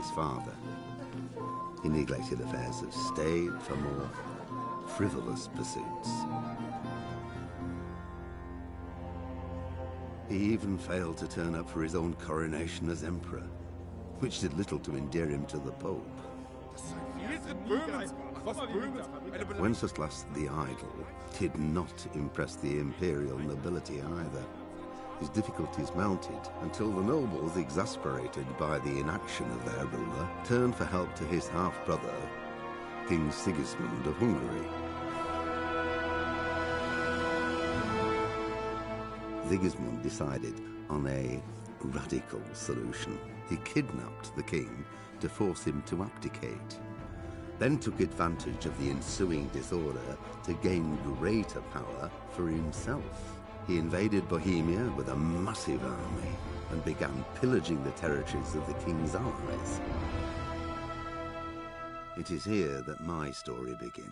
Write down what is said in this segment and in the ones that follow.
his father. He neglected affairs of state for more frivolous pursuits. He even failed to turn up for his own coronation as emperor, which did little to endear him to the Pope. Wenceslas the Idle did not impress the imperial nobility either. His difficulties mounted until the nobles, exasperated by the inaction of their ruler, turned for help to his half-brother, King Sigismund of Hungary. Sigismund decided on a radical solution. He kidnapped the king to force him to abdicate, then took advantage of the ensuing disorder to gain greater power for himself. He invaded Bohemia with a massive army and began pillaging the territories of the king's allies. It is here that my story begins.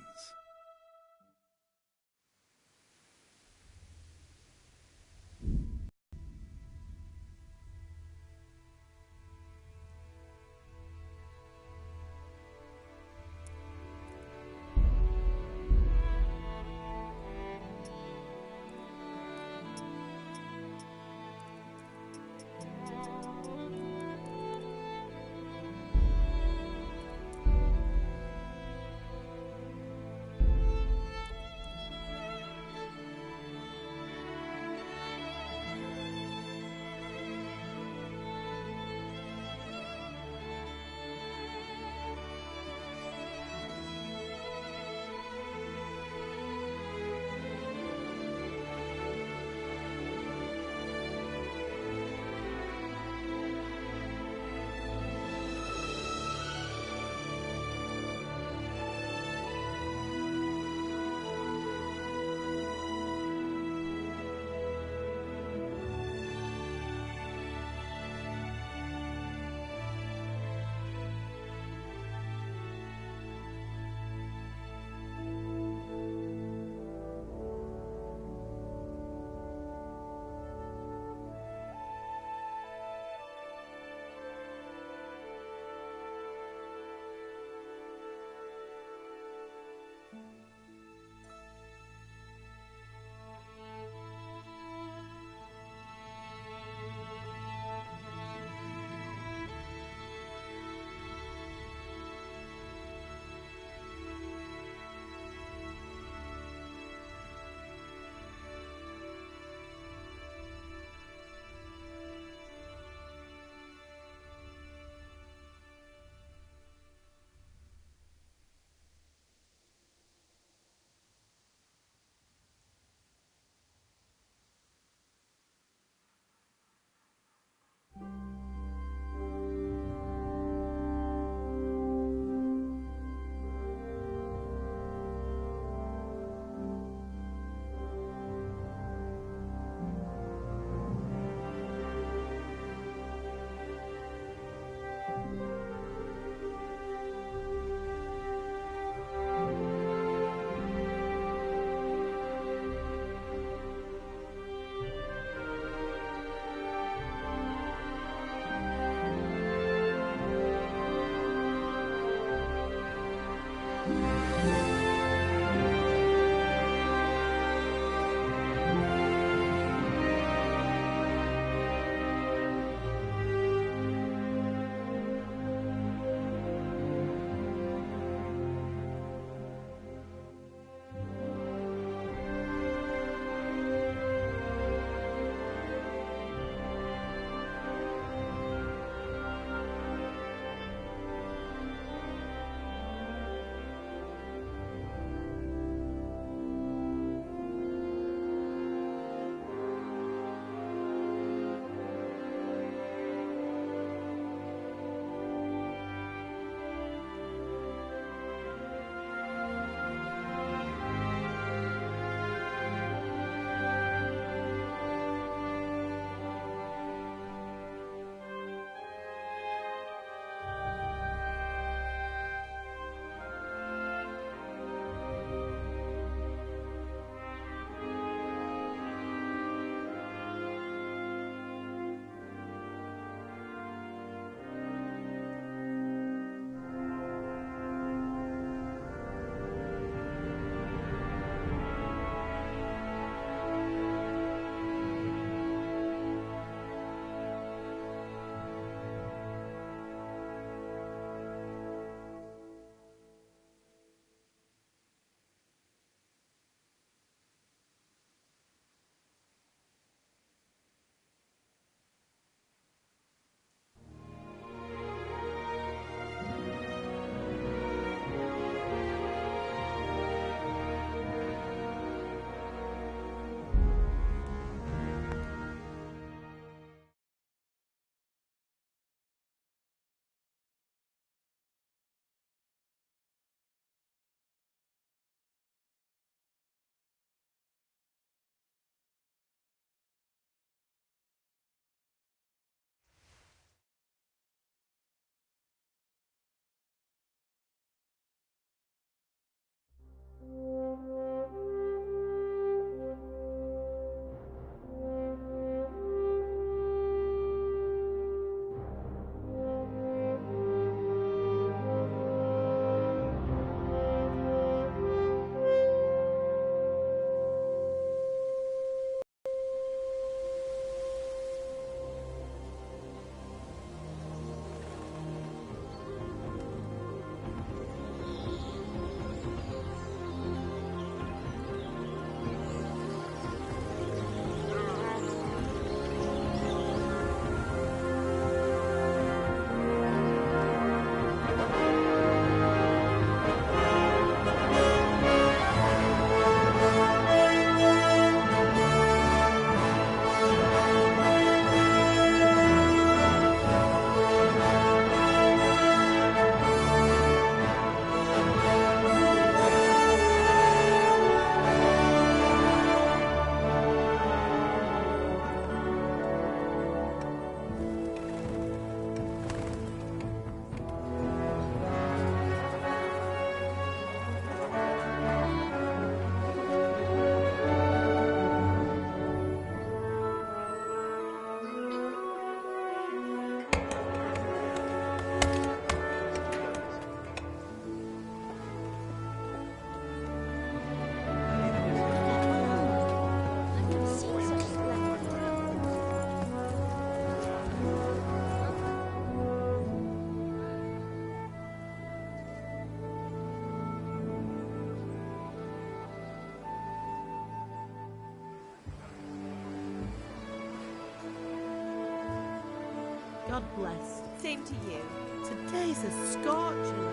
bless. Same to you. Today's a scorcher.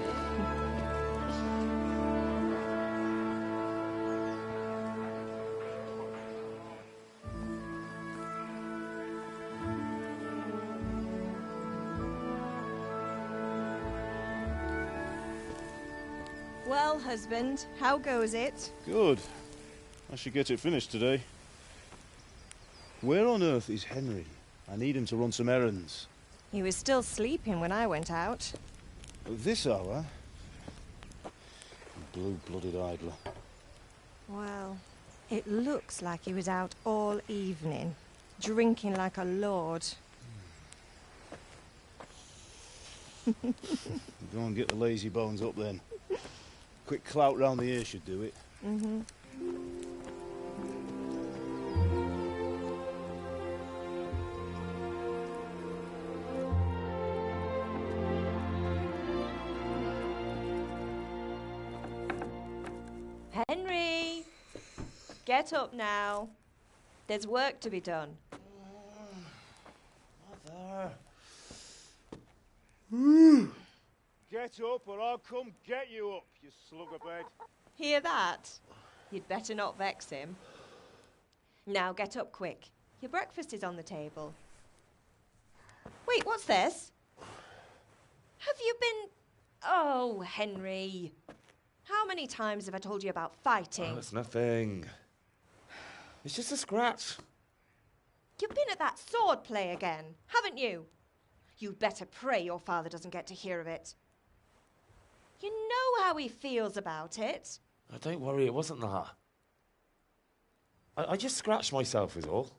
Well, husband, how goes it? Good. I should get it finished today. Where on earth is Henry? I need him to run some errands. He was still sleeping when I went out. At this hour? Blue-blooded idler. Well, it looks like he was out all evening, drinking like a lord. Go and get the lazy bones up then. Quick clout round the ear should do it. Mm-hmm. Henry! Get up now. There's work to be done. Mother. Get up or I'll come get you up, you slugabed. Hear that? You'd better not vex him. Now get up quick. Your breakfast is on the table. Wait, what's this? Have you been... Oh, Henry. How many times have I told you about fighting? Oh, it's nothing. It's just a scratch. You've been at that sword play again, haven't you? You'd better pray your father doesn't get to hear of it. You know how he feels about it. Oh, don't worry, it wasn't that. I just scratched myself is all.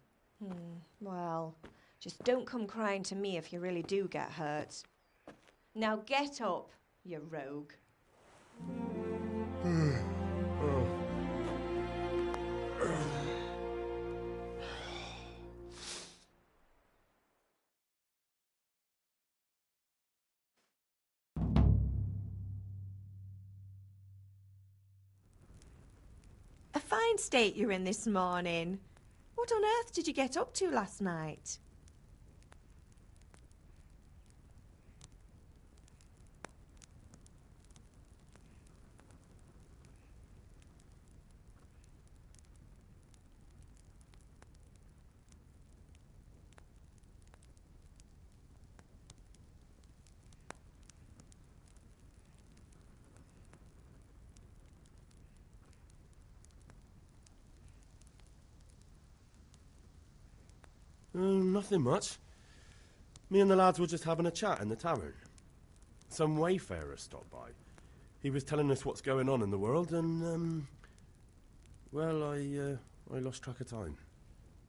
Well, just don't come crying to me if you really do get hurt. Now get up, you rogue. A fine state you're in this morning. What on earth did you get up to last night? Nothing much. Me and the lads were just having a chat in the tavern. Some wayfarer stopped by. He was telling us what's going on in the world and, well, I lost track of time.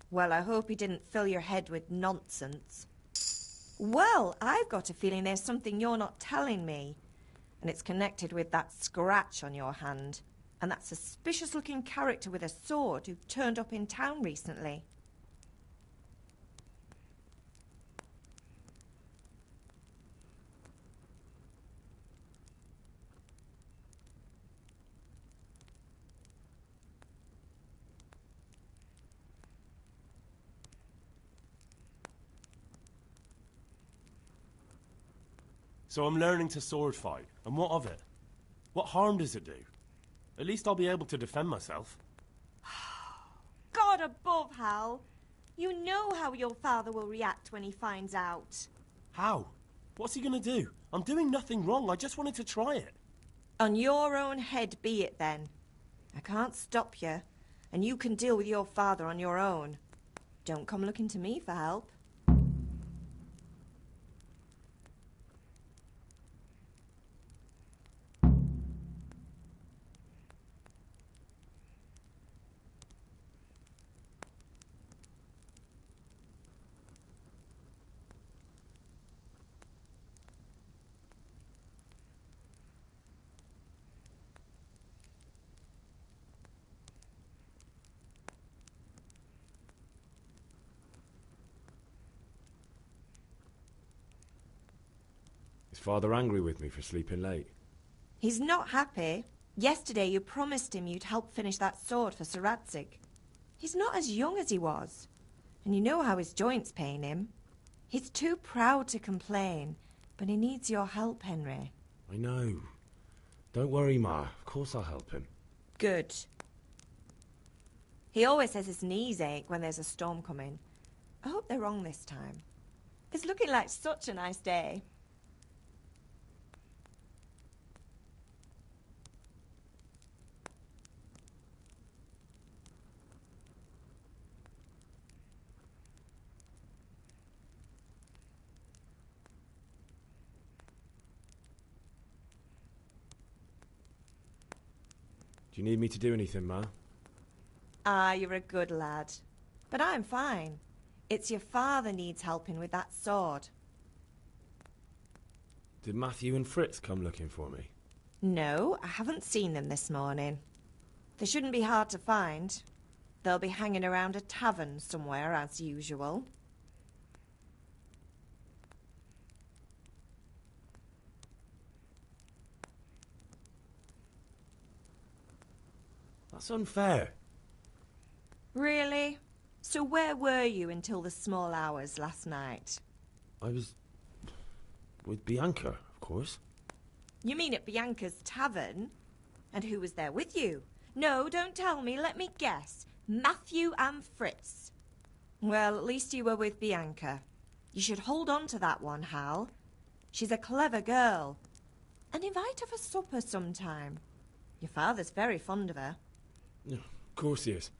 Well, I hope he didn't fill your head with nonsense. Well, I've got a feeling there's something you're not telling me. And it's connected with that scratch on your hand. And that suspicious-looking character with a sword who turned up in town recently. So I'm learning to sword fight, and what of it? What harm does it do? At least I'll be able to defend myself. God above, Hal. You know how your father will react when he finds out. How? What's he going to do? I'm doing nothing wrong, I just wanted to try it. On your own head be it then. I can't stop you, and you can deal with your father on your own. Don't come looking to me for help. Is Father angry with me for sleeping late? He's not happy. Yesterday you promised him you'd help finish that sword for Sir Radzig. He's not as young as he was. And you know how his joints pain him. He's too proud to complain, but he needs your help, Henry. I know. Don't worry, Ma. Of course I'll help him. Good. He always says his knees ache when there's a storm coming. I hope they're wrong this time. It's looking like such a nice day. Do you need me to do anything, Ma? Ah, you're a good lad. But I'm fine. It's your father needs helping with that sword. Did Matthew and Fritz come looking for me? No, I haven't seen them this morning. They shouldn't be hard to find. They'll be hanging around a tavern somewhere, as usual. That's unfair. Really? So where were you until the small hours last night? I was with Bianca, of course. You mean at Bianca's tavern? And who was there with you? No, don't tell me, let me guess. Matthew and Fritz. Well, at least you were with Bianca. You should hold on to that one, Hal. She's a clever girl. And invite her for supper sometime. Your father's very fond of her. Of course he is.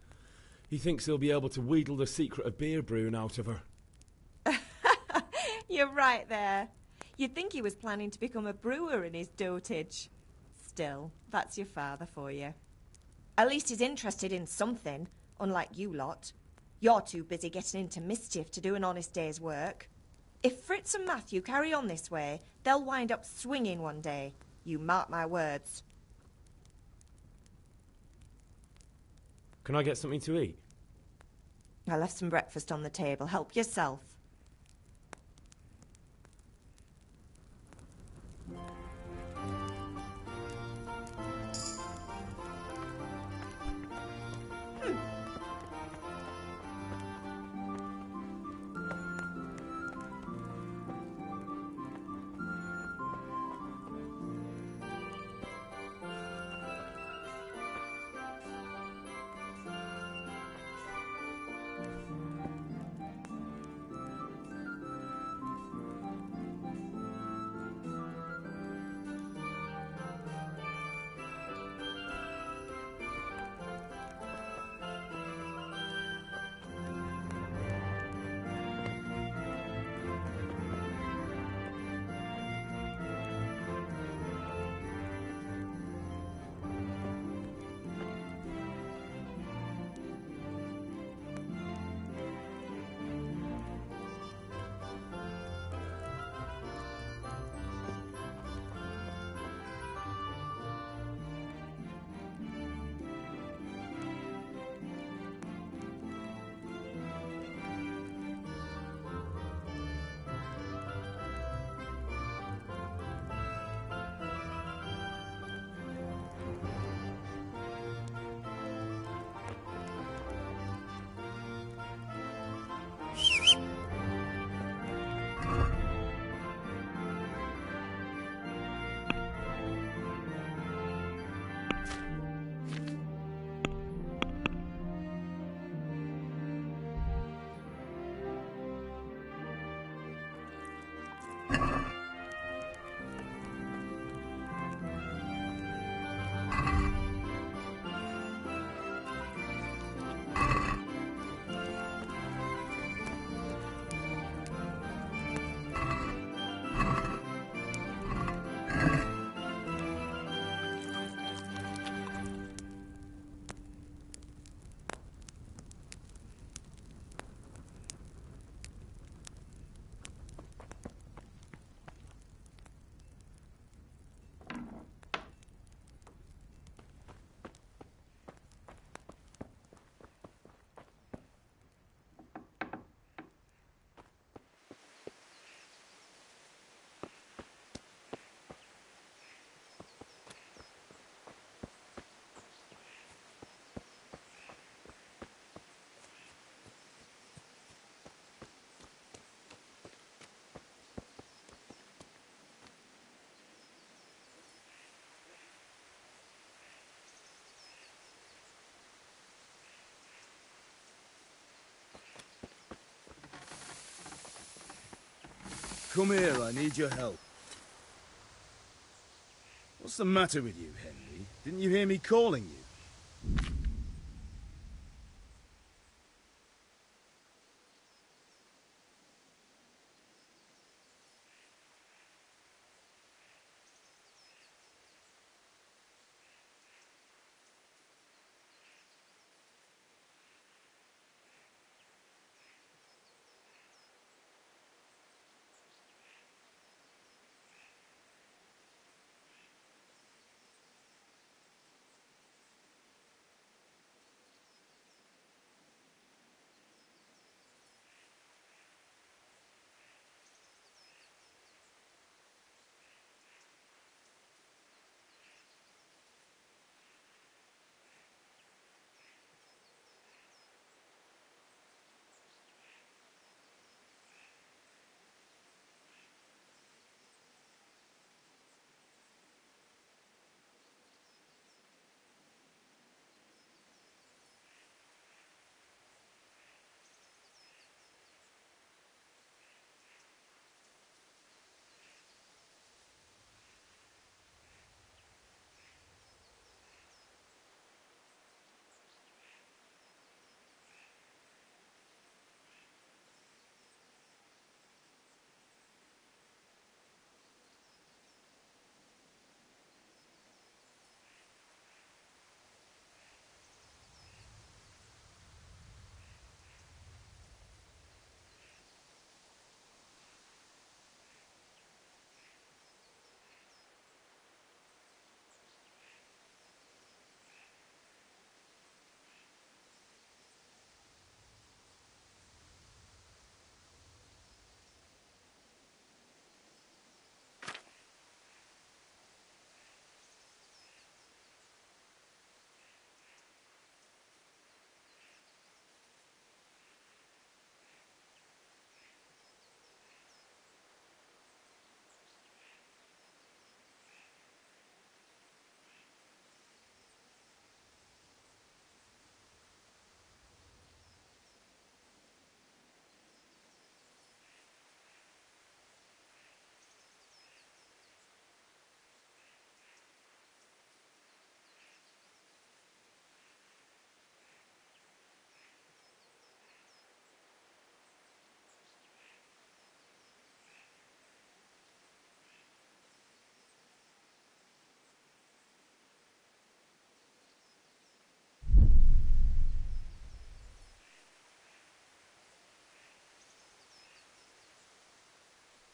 He thinks he'll be able to wheedle the secret of beer brewing out of her. You're right there. You'd think he was planning to become a brewer in his dotage. Still, that's your father for you. At least he's interested in something, unlike you lot. You're too busy getting into mischief to do an honest day's work. If Fritz and Matthew carry on this way, they'll wind up swinging one day. You mark my words. Can I get something to eat? I left some breakfast on the table. Help yourself. Come here, I need your help. What's the matter with you, Henry? Didn't you hear me calling you?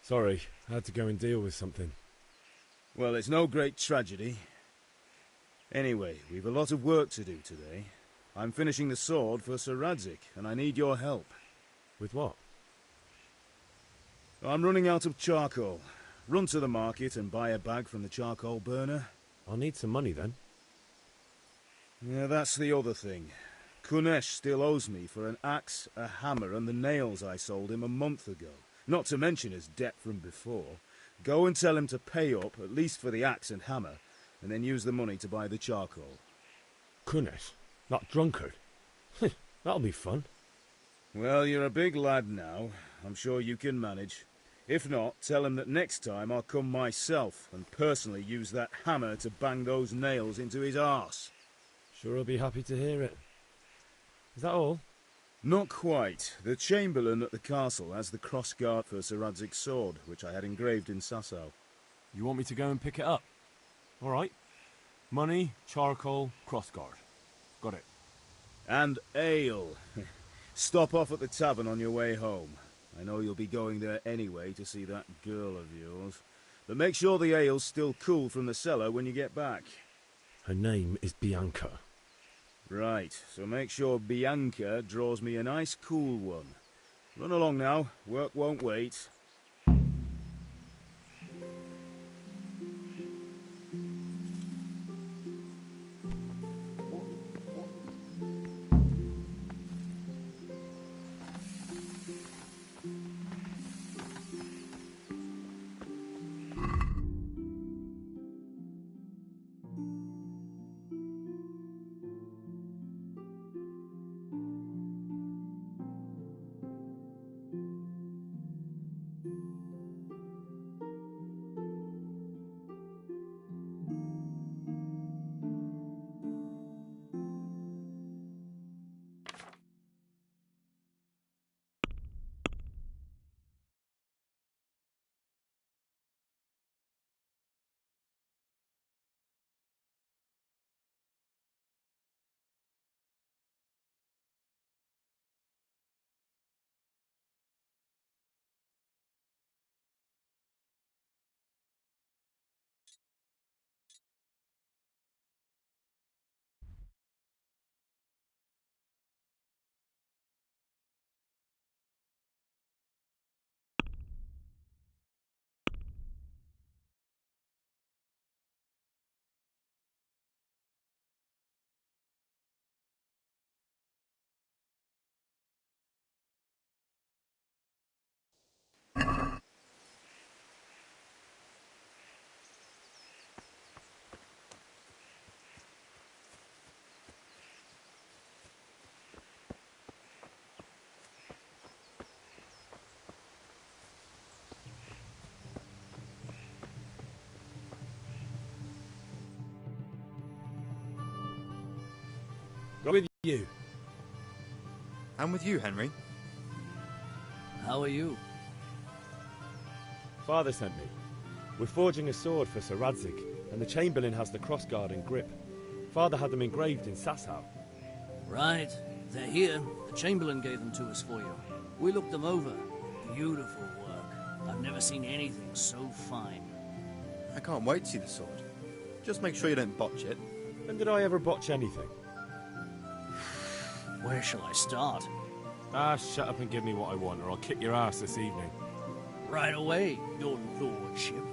Sorry, I had to go and deal with something. Well, it's no great tragedy. Anyway, we've a lot of work to do today. I'm finishing the sword for Sir Radzig, and I need your help. With what? I'm running out of charcoal. Run to the market and buy a bag from the charcoal burner. I'll need some money then. Yeah, that's the other thing. Kunesh still owes me for an axe, a hammer, and the nails I sold him a month ago. Not to mention his debt from before. Go and tell him to pay up, at least for the axe and hammer, and then use the money to buy the charcoal. Kunesh? That drunkard? That'll be fun. Well, you're a big lad now. I'm sure you can manage. If not, tell him that next time I'll come myself and personally use that hammer to bang those nails into his arse. Sure he'll be happy to hear it. Is that all? Not quite. The Chamberlain at the castle has the crossguard for Sir Radzig's sword, which I had engraved in Sasau. You want me to go and pick it up? All right. Money, charcoal, crossguard. Got it. And ale. Stop off at the tavern on your way home. I know you'll be going there anyway to see that girl of yours. But make sure the ale's still cool from the cellar when you get back. Her name is Bianca. Right, so make sure Bianca draws me a nice cool one. Run along now, work won't wait. You. And with you, Henry. How are you? Father sent me. We're forging a sword for Sir Radzig, and the Chamberlain has the crossguard and grip. Father had them engraved in Sasau. Right. They're here. The Chamberlain gave them to us for you. We looked them over. Beautiful work. I've never seen anything so fine. I can't wait to see the sword. Just make sure you don't botch it. When did I ever botch anything? Where shall I start? Shut up and give me what I want, or I'll kick your ass this evening. Right away, your lordship.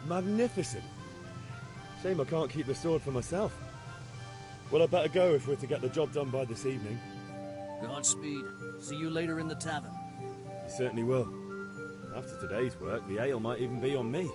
Magnificent. Shame I can't keep the sword for myself. Well, I better go if we're to get the job done by this evening. Godspeed. See you later in the tavern. You certainly will. After today's work, the ale might even be on me.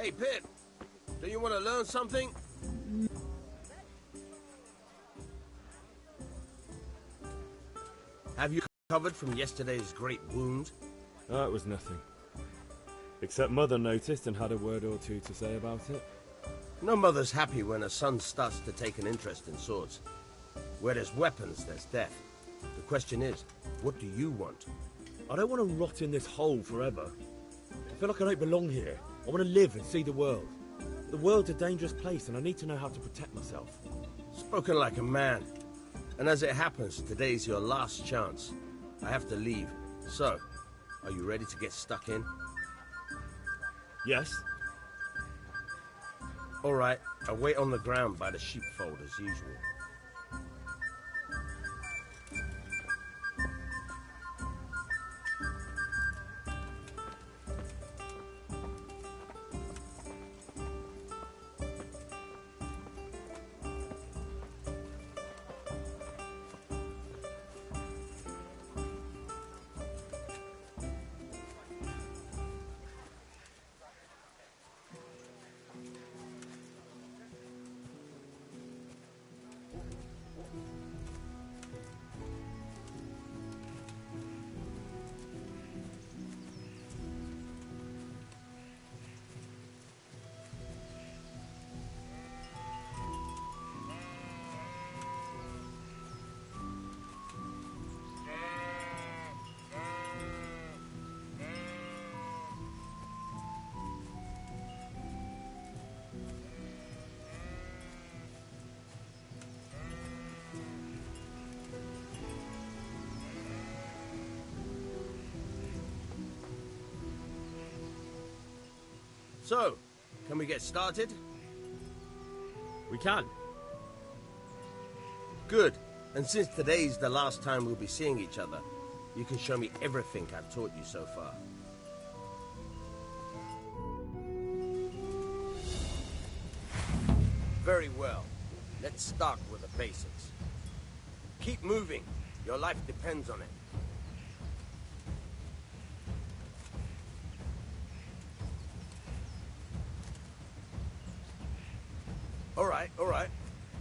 Hey, Pip. Do you want to learn something? Have you recovered from yesterday's great wound? Oh, it was nothing. Except Mother noticed and had a word or two to say about it. No mother's happy when her son starts to take an interest in swords. Where there's weapons, there's death. The question is, what do you want? I don't want to rot in this hole forever. I feel like I don't belong here. I want to live and see the world. The world's a dangerous place and I need to know how to protect myself. Spoken like a man. And as it happens, today's your last chance. I have to leave. So, are you ready to get stuck in? Yes. All right, I'll wait on the ground by the sheepfold as usual. So, can we get started? We can. Good. And since today's the last time we'll be seeing each other, you can show me everything I've taught you so far. Very well. Let's start with the basics. Keep moving. Your life depends on it. All right.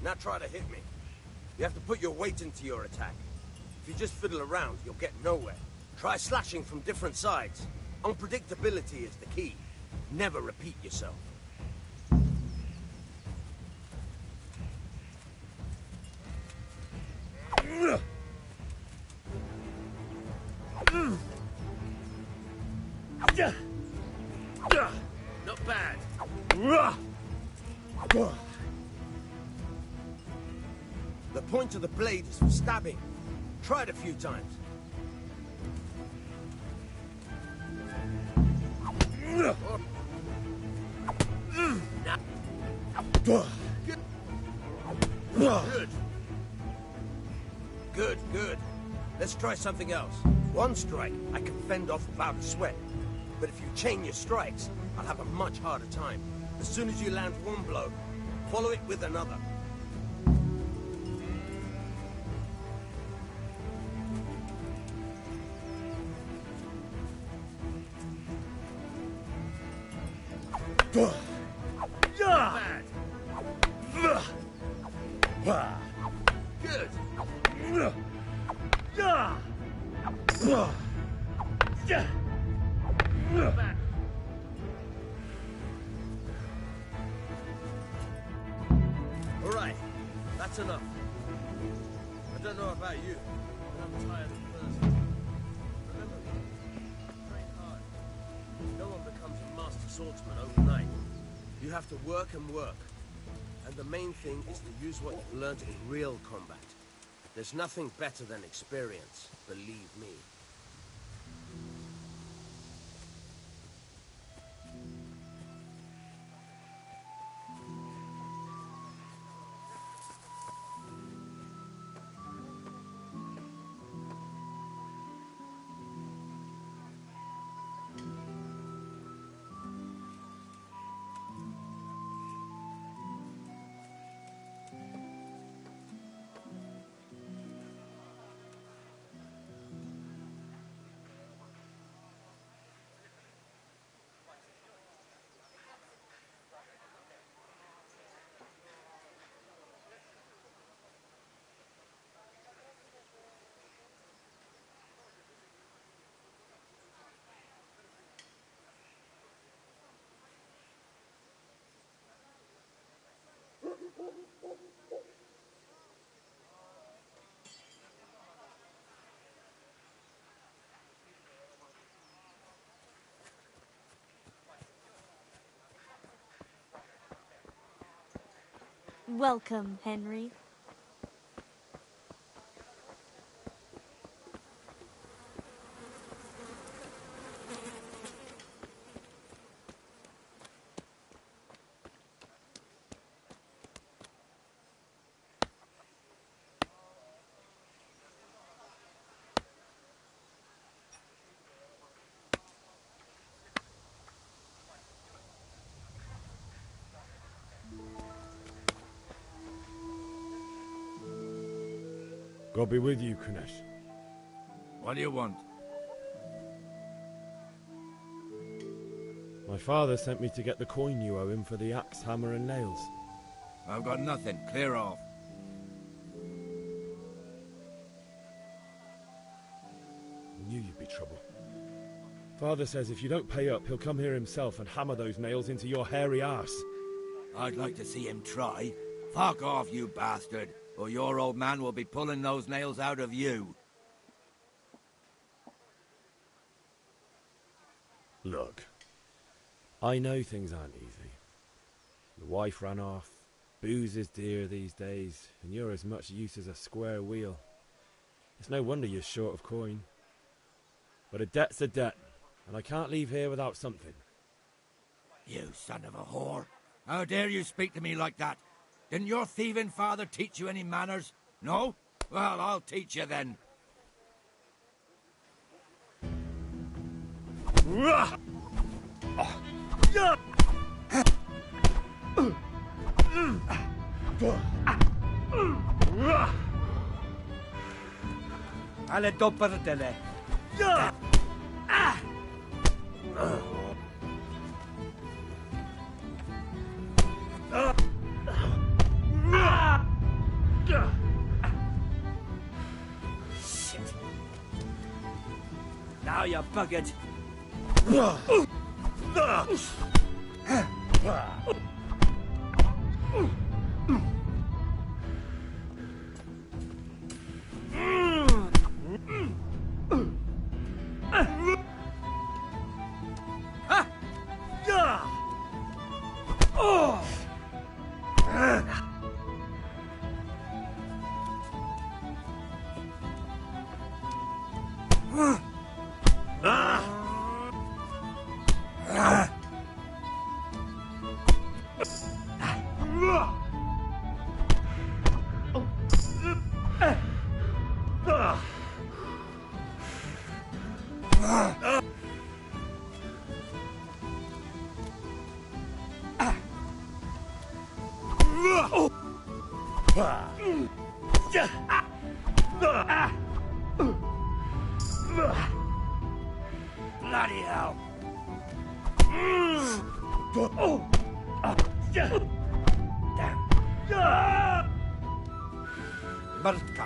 Now try to hit me. You have to put your weight into your attack. If you just fiddle around, you'll get nowhere. Try slashing from different sides. Unpredictability is the key. Never repeat yourself. Not bad. The point of the blade is for stabbing. Try it a few times. Good. Let's try something else. One strike, I can fend off without a sweat. But if you chain your strikes, I'll have a much harder time. As soon as you land one blow, follow it with another. Bad. Good. Back. All right, that's enough. I don't know about you, but I'm tired of Thursday. Remember, train hard. No one becomes a master swordsman overnight. You have to work and work. And the main thing is to use what you've learned in real combat. There's nothing better than experience, believe me. Welcome, Henry. God be with you, Kunesh. What do you want? My father sent me to get the coin you owe him for the axe, hammer and nails. I've got nothing. Clear off. I knew you'd be trouble. Father says if you don't pay up, he'll come here himself and hammer those nails into your hairy arse. I'd like to see him try. Fuck off, you bastard, or your old man will be pulling those nails out of you. Look, I know things aren't easy. The wife ran off, booze is dear these days, and you're as much use as a square wheel. It's no wonder you're short of coin. But a debt's a debt, and I can't leave here without something. You son of a whore. How dare you speak to me like that? Didn't your thieving father teach you any manners? No? Well, I'll teach you then. Alle doppertele. Shit. Now you're buggered. Bloody hell! Bartka.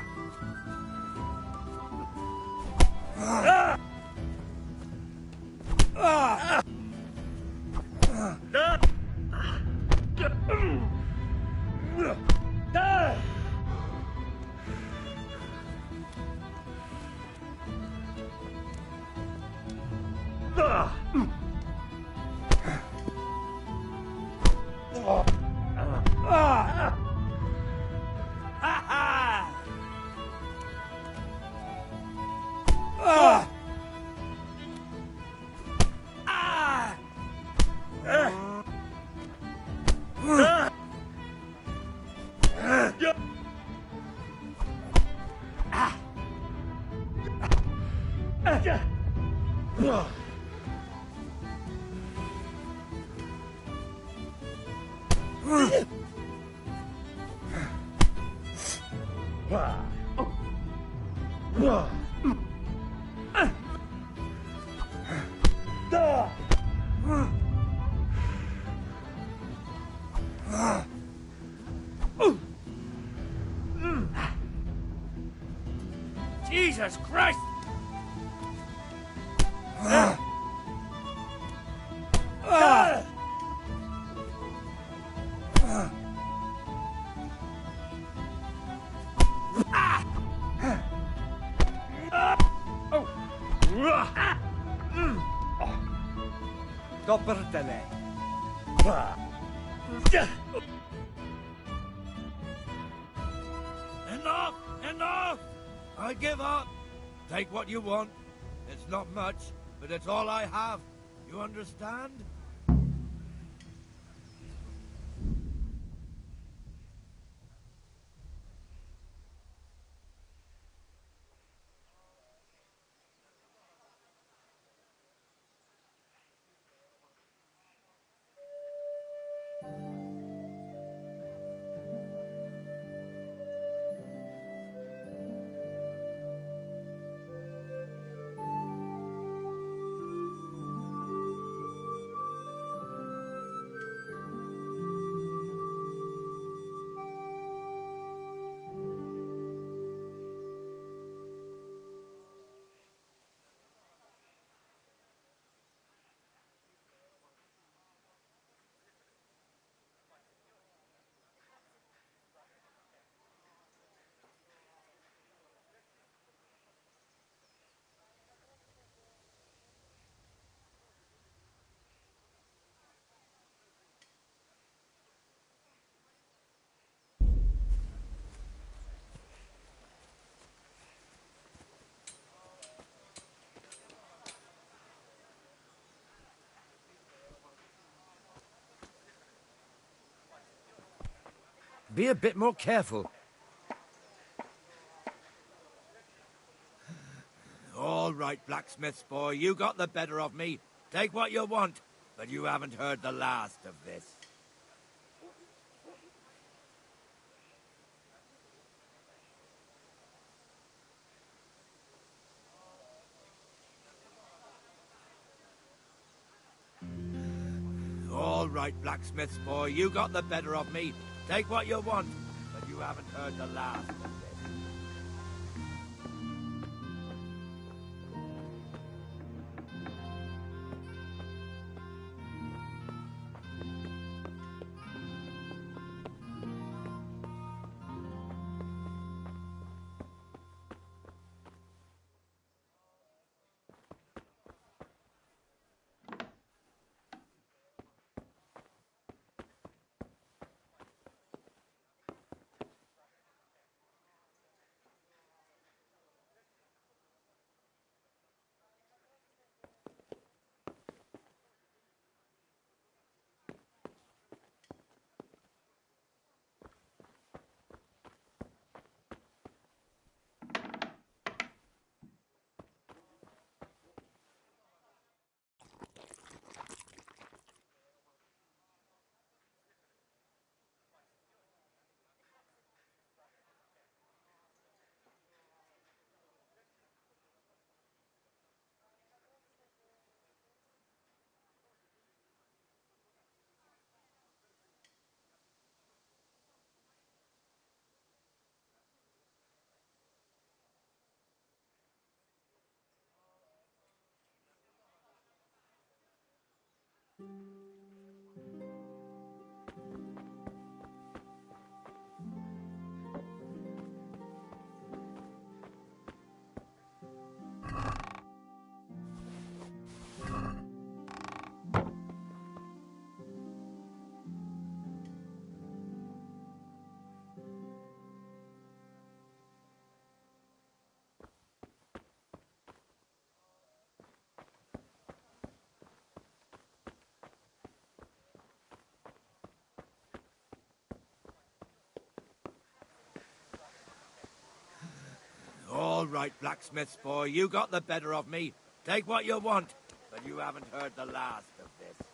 Jesus Christ! Doppertele. Enough! Enough! I give up. Take what you want. It's not much, but it's all I have. You understand? Be a bit more careful. All right, blacksmith's boy, you got the better of me. Take what you want, but you haven't heard the last of this. All right, blacksmith's boy, you got the better of me. Take what you want, but you haven't heard the last of this. All right, blacksmith's boy, you got the better of me. Take what you want, but you haven't heard the last of this.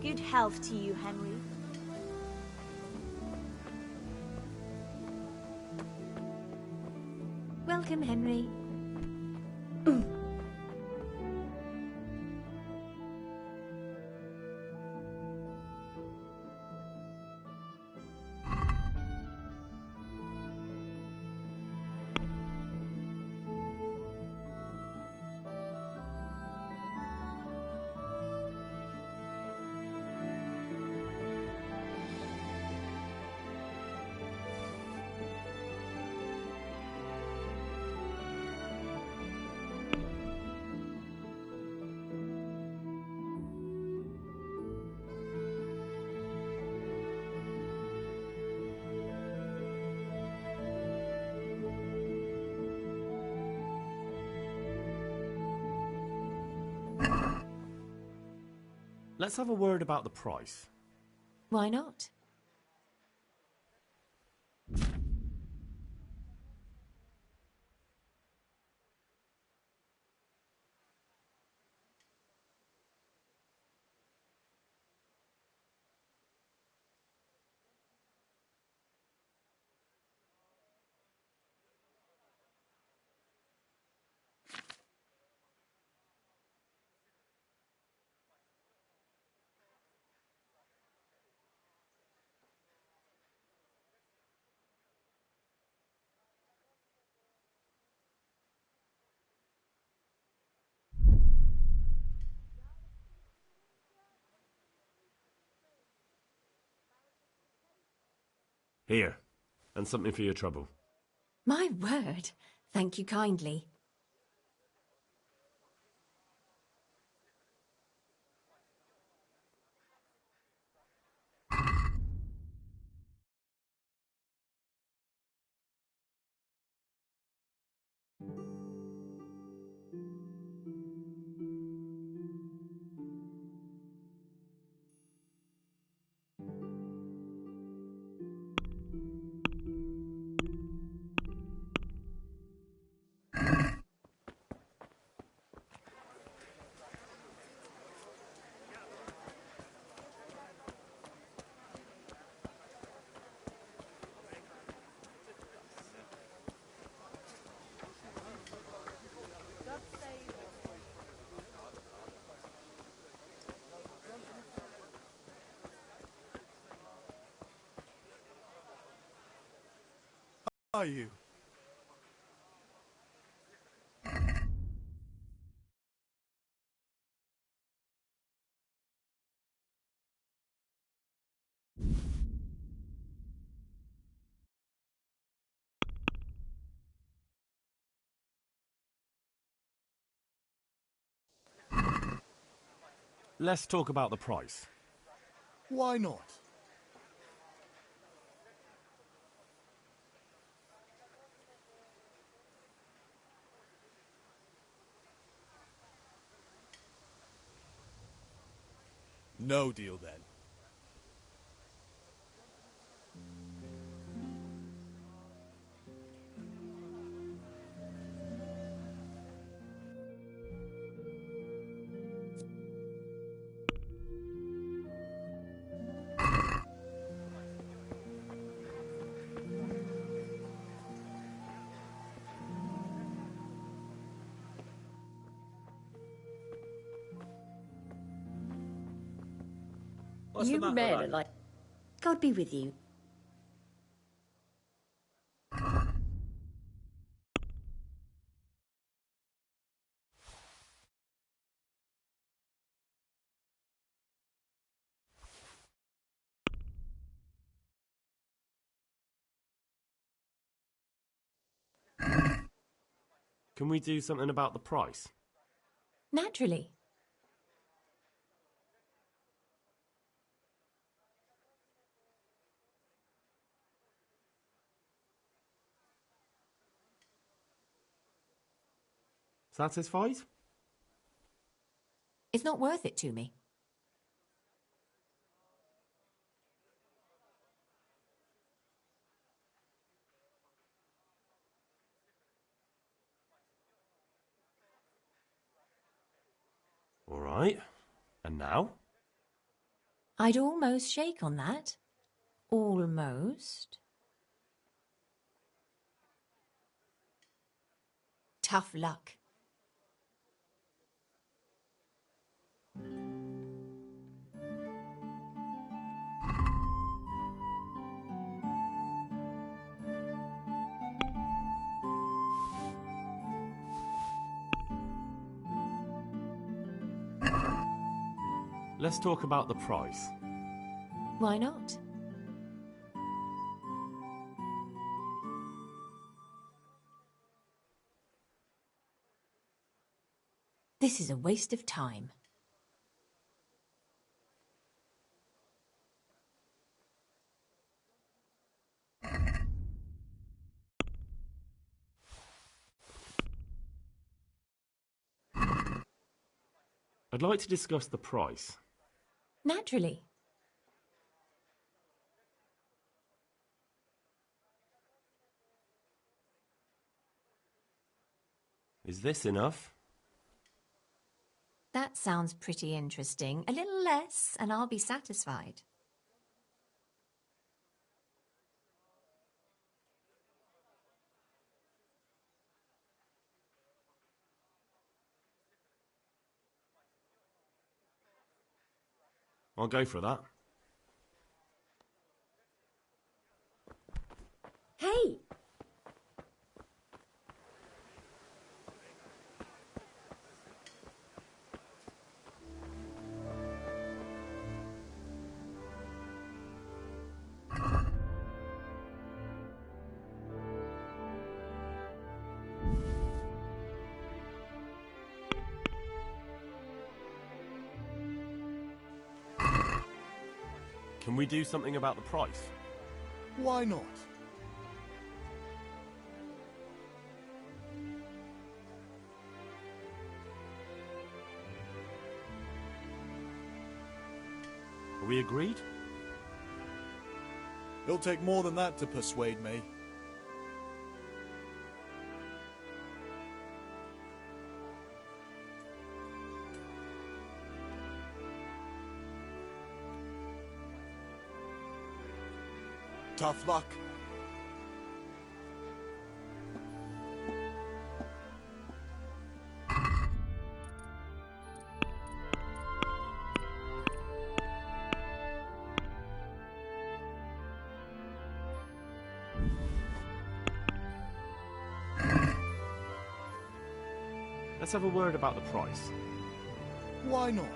Good health to you, Henry. Welcome, Henry. Let's have a word about the price. Why not? Here, and something for your trouble. My word. Thank you kindly. Are you? Let's talk about the price. Why not? No deal then. What's the You matter, men lad? are like... God be with you. Can we do something about the price? Naturally. Satisfied? It's not worth it to me. All right. And now? I'd almost shake on that. Almost. Tough luck. Let's talk about the price. Why not? This is a waste of time. I'd like to discuss the price. Naturally. Is this enough? That sounds pretty interesting. A little less, and I'll be satisfied. I'll go for that. Hey! Can we do something about the price? Why not? Are we agreed? It'll take more than that to persuade me. Tough luck. Let's have a word about the price. Why not?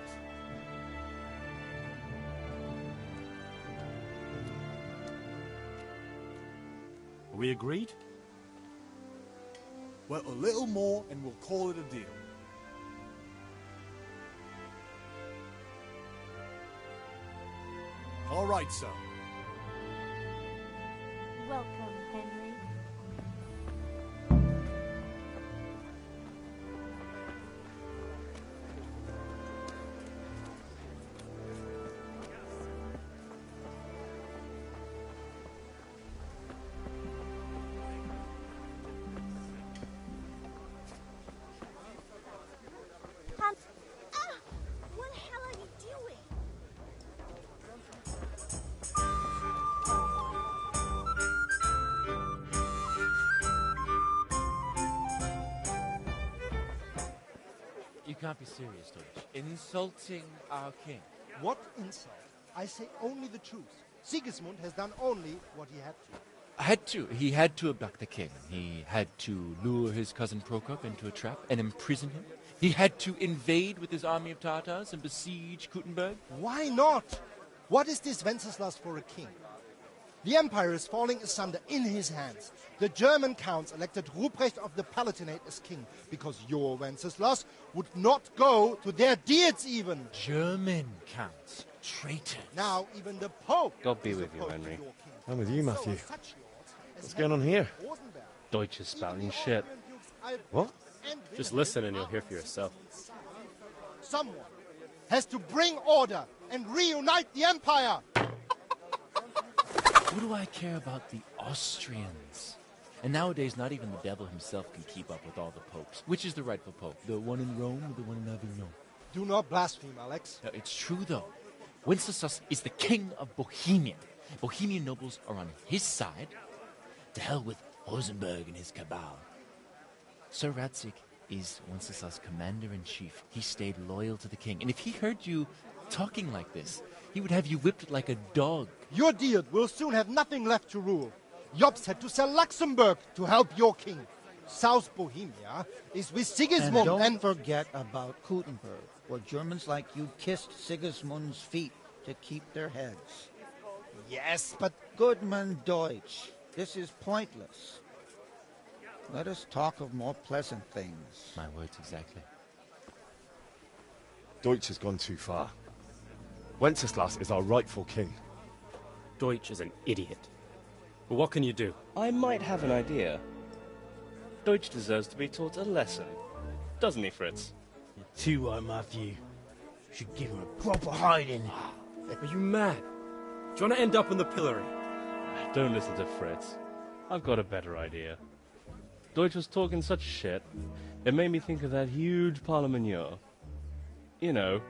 Are we agreed? Well, a little more and we'll call it a deal. All right, sir. Welcome, Henry. What the hell are you doing? You can't be serious, Deutsch. Insulting our king. What insult? I say only the truth. Sigismund has done only what he had to. He had to abduct the king. He had to lure his cousin Prokop into a trap and imprison him. He had to invade with his army of Tartars and besiege Kuttenberg. Why not? What is this Wenceslas for a king? The empire is falling asunder in his hands. The German counts elected Ruprecht of the Palatinate as king because your Wenceslas would not go to their deeds even. German counts. Traitors. Now even the Pope. God be with you, Henry. I'm with you, Matthew. What's going on here? Deutsch is spouting shit. What? Just listen and you'll hear for yourself. Someone has to bring order and reunite the empire. What do I care about the Austrians? And nowadays, not even the devil himself can keep up with all the popes. Which is the rightful pope? The one in Rome or the one in Avignon? Do not blaspheme, Alex. No, it's true, though. Wenceslas is the king of Bohemia. Bohemian nobles are on his side. To hell with Rosenberg and his cabal. Sir Radzig is Wenceslas' commander-in-chief. He stayed loyal to the king. And if he heard you talking like this, he would have you whipped like a dog. Your Diet will soon have nothing left to rule. Jobst had to sell Luxembourg to help your king. South Bohemia is with Sigismund And don't forget about Kuttenberg, where Germans like you kissed Sigismund's feet to keep their heads. Yes, but... Goodman Deutsch, this is pointless. Let us talk of more pleasant things. My words exactly. Deutsch has gone too far. Wenceslas is our rightful king. Deutsch is an idiot. But what can you do? I might have an idea. Deutsch deserves to be taught a lesson. Doesn't he, Fritz? You're too right, Matthew. Should give him a proper hiding. Are you mad? Do you want to end up in the pillory? Don't listen to Fritz. I've got a better idea. Deutsch was talking such shit, it made me think of that huge parliament. You know,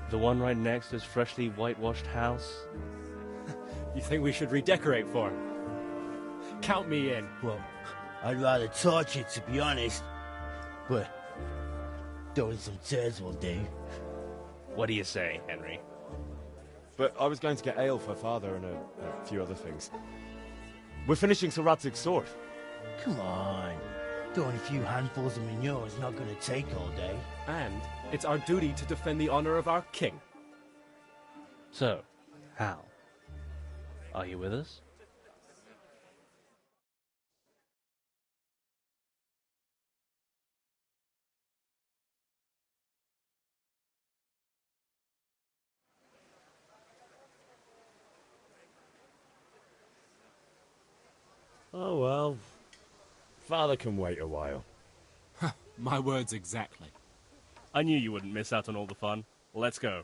the one right next to his freshly whitewashed house. You think we should redecorate for him? Count me in. Well, I'd rather torch it, to be honest. But throwing some turds will do. What do you say, Henry? But I was going to get ale for father and a few other things. We're finishing Sir Radzig's sword. Come on. Throwing a few handfuls of manure is not going to take all day. And it's our duty to defend the honor of our king. So, Hal, are you with us? Oh well. Father can wait a while. My words exactly. I knew you wouldn't miss out on all the fun. Let's go.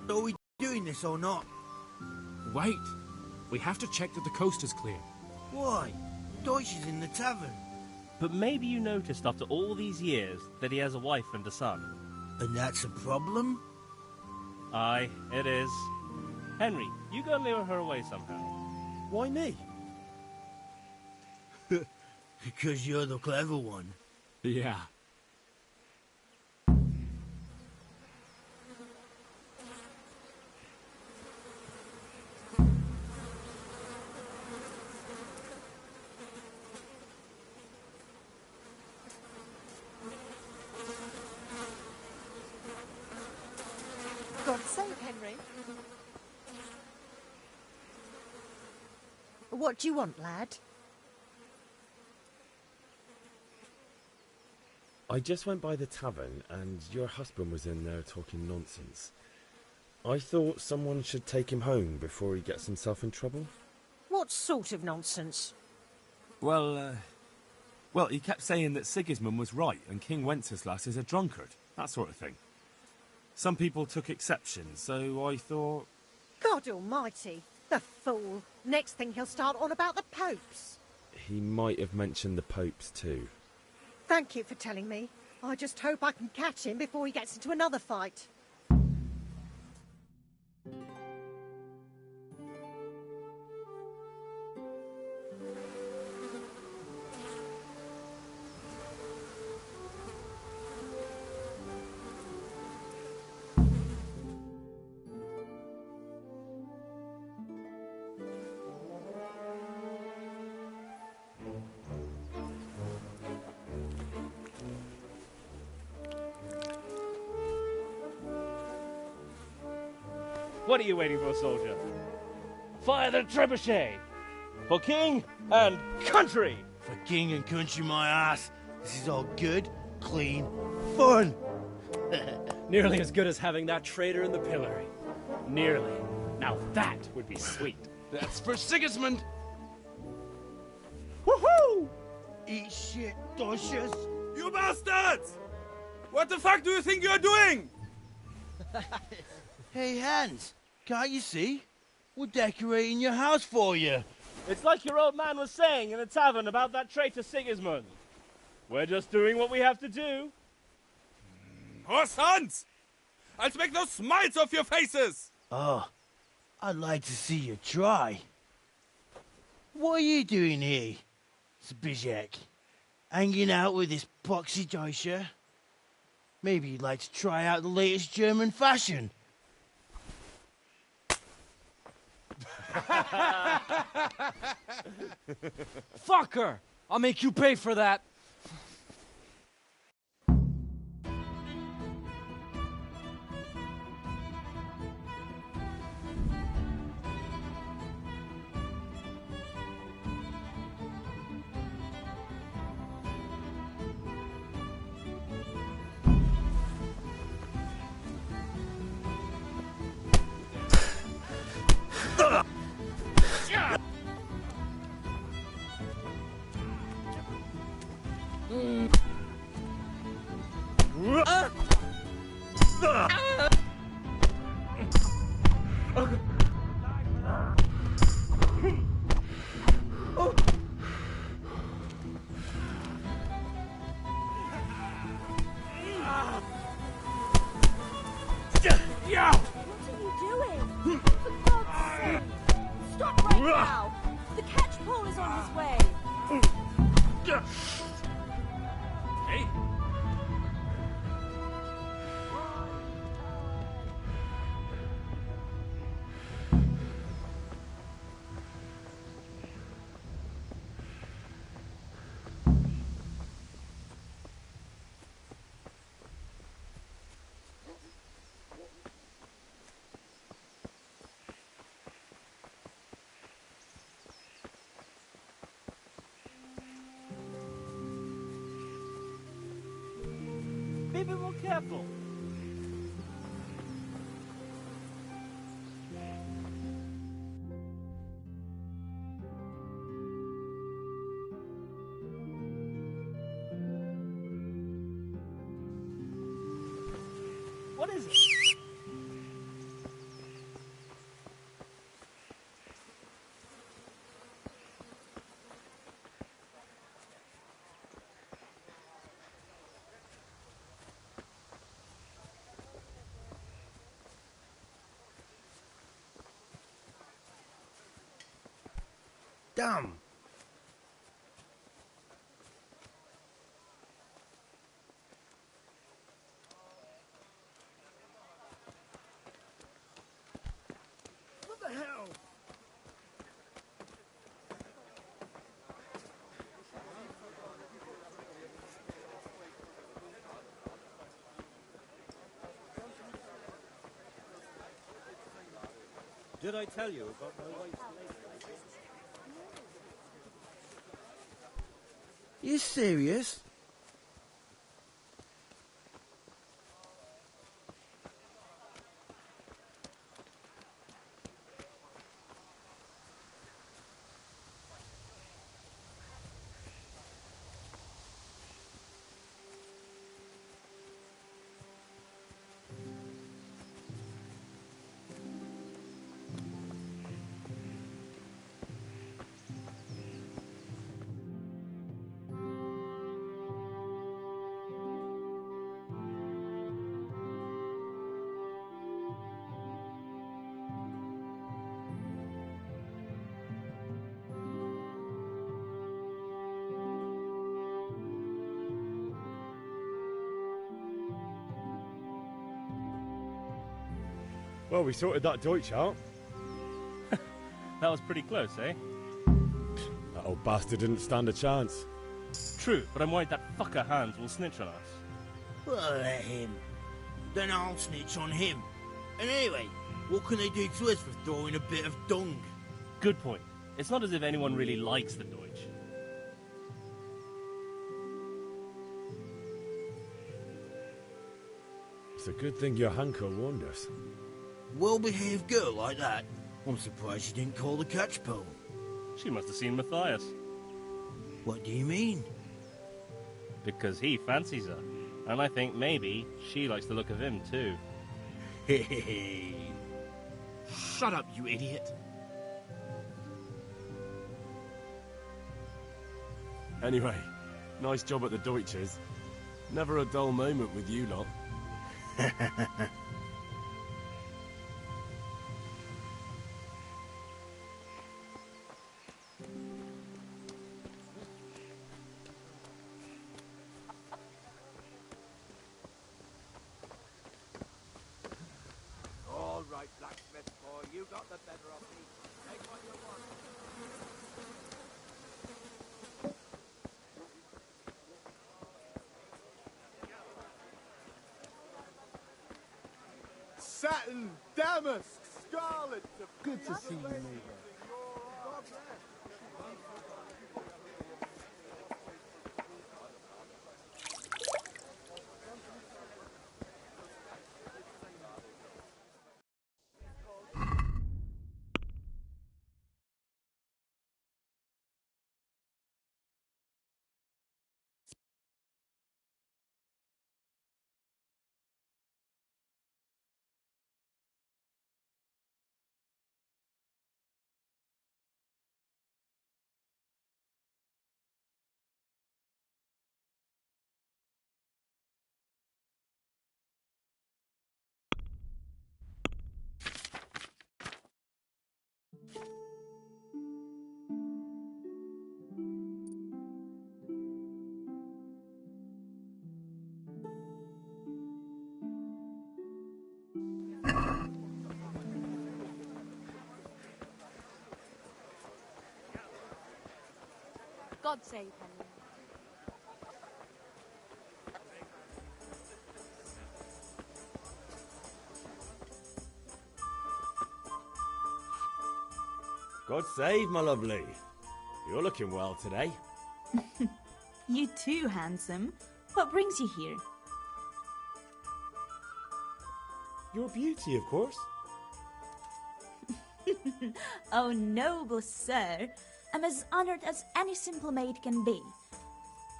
Are we doing this or not? Wait. We have to check that the coast is clear. Why? Deutsch is in the tavern. But maybe you noticed after all these years that he has a wife and a son. And that's a problem? Aye, it is. Henry, you go and lure her away somehow. Why me? Because you're the clever one. Yeah. God's sake, Henry. What do you want, lad? I just went by the tavern and your husband was in there talking nonsense. I thought someone should take him home before he gets himself in trouble. What sort of nonsense? Well, he kept saying that Sigismund was right and King Wenceslas is a drunkard. That sort of thing. Some people took exception, so I thought... God almighty, the fool. Next thing he'll start on about the popes. He might have mentioned the popes too. Thank you for telling me. I just hope I can catch him before he gets into another fight. What are you waiting for, soldier? Fire the trebuchet! For king and country! For king and country, my ass. This is all good, clean, fun. Nearly as good as having that traitor in the pillory. Nearly. Now that would be sweet. That's for Sigismund! Woohoo! Eat shit, doshes. You bastards! What the fuck do you think you're doing? Hey, Hans, can't you see? We're decorating your house for you. It's like your old man was saying in the tavern about that traitor Sigismund. We're just doing what we have to do. Oh, sons! I'll make those smiles off your faces! Oh, I'd like to see you try. What are you doing here, Zbyszek? Hanging out with this poxy Deutscher? Maybe you'd like to try out the latest German fashion. Fuck her! I'll make you pay for that. Be a bit more careful. What is it? Damn. What the hell? Did I tell you about my wife's lady? You serious? Well, we sorted that Deutsch out. That was pretty close, eh? That old bastard didn't stand a chance. True, but I'm worried that fucker Hans will snitch on us. Well, let him. Then I'll snitch on him. And anyway, what can they do to us for throwing a bit of dung? Good point. It's not as if anyone really likes the Deutsch. It's a good thing your uncle warned us. Well-behaved girl like that. I'm surprised she didn't call the catch pole. She must have seen Matthias. What do you mean? Because he fancies her. And I think maybe she likes the look of him too. Hey. Shut up, you idiot. Anyway, nice job at the Deutsches. Never a dull moment with you lot. All right, blacksmith boy, you got the better of me. Take what you want. Satin, damask, scarlet. Good to see you, neighbor. God save Henry. God save, my lovely. You're looking well today. You too, handsome. What brings you here? Your beauty, of course. Oh, noble sir. I'm as honored as any simple maid can be.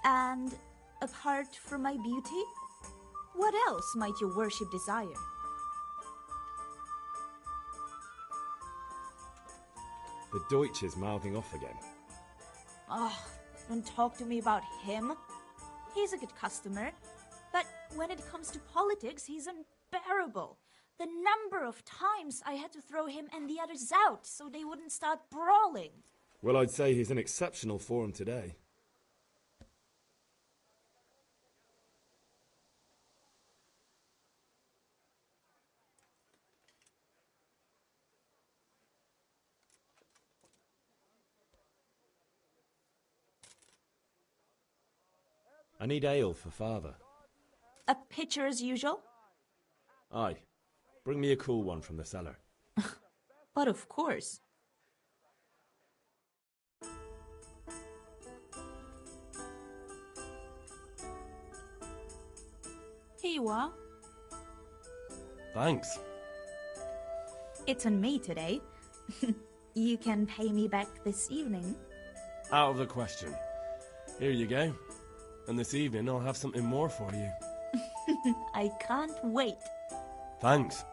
And apart from my beauty, what else might your worship desire? The Deutsch is mouthing off again. Oh, don't talk to me about him. He's a good customer, but when it comes to politics, he's unbearable. The number of times I had to throw him and the others out so they wouldn't start brawling. Well, I'd say he's in exceptional form today. I need ale for father. A pitcher as usual? Aye. Bring me a cool one from the cellar. But of course. Here you are. Thanks. It's on me today. You can pay me back this evening. Out of the question. Here you go. And this evening I'll have something more for you. I can't wait. Thanks.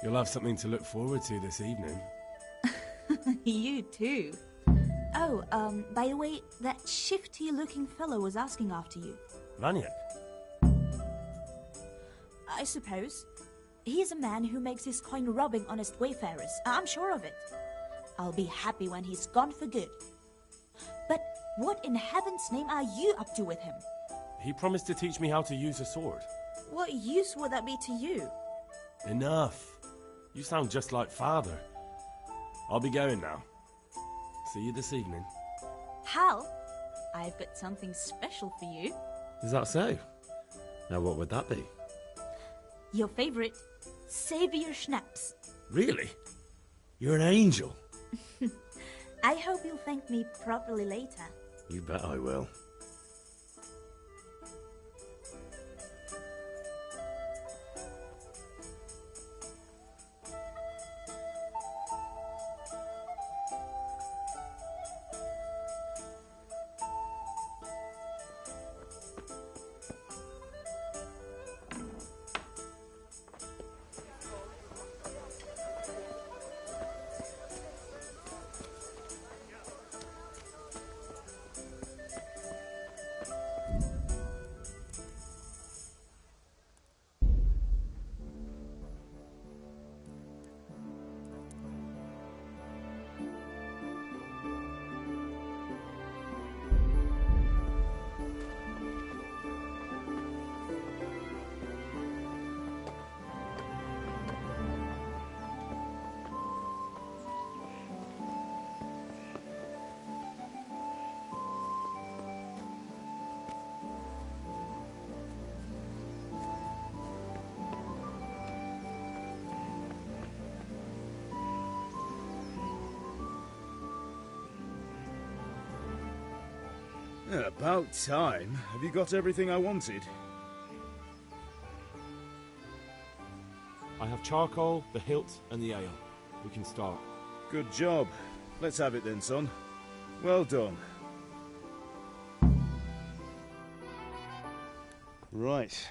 You'll have something to look forward to this evening. You too. Oh, by the way, that shifty-looking fellow was asking after you. Vaniak? I suppose. He's a man who makes his coin robbing honest wayfarers. I'm sure of it. I'll be happy when he's gone for good. But what in heaven's name are you up to with him? He promised to teach me how to use a sword. What use would that be to you? Enough. You sound just like father. I'll be going now. See you this evening. Hal, I've got something special for you. Is that so? Now what would that be? Your favorite, Savior Schnapps. Really? You're an angel. I hope you'll thank me properly later. You bet I will. Yeah, about time. Have you got everything I wanted? I have charcoal, the hilt, and the ale. We can start. Good job. Let's have it then, son. Well done. Right.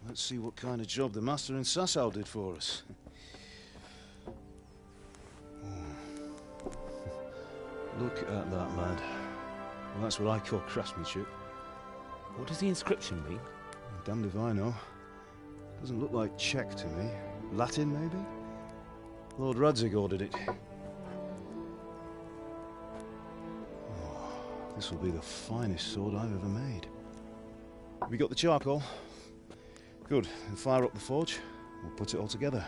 Let's see what kind of job the master in Sasau did for us. Look at that, lad. Well, that's what I call craftsmanship. What does the inscription mean? Damned if I know. Doesn't look like Czech to me. Latin, maybe? Lord Radzig ordered it. Oh, this will be the finest sword I've ever made. Have you got the charcoal? Good. Then fire up the forge. We'll put it all together.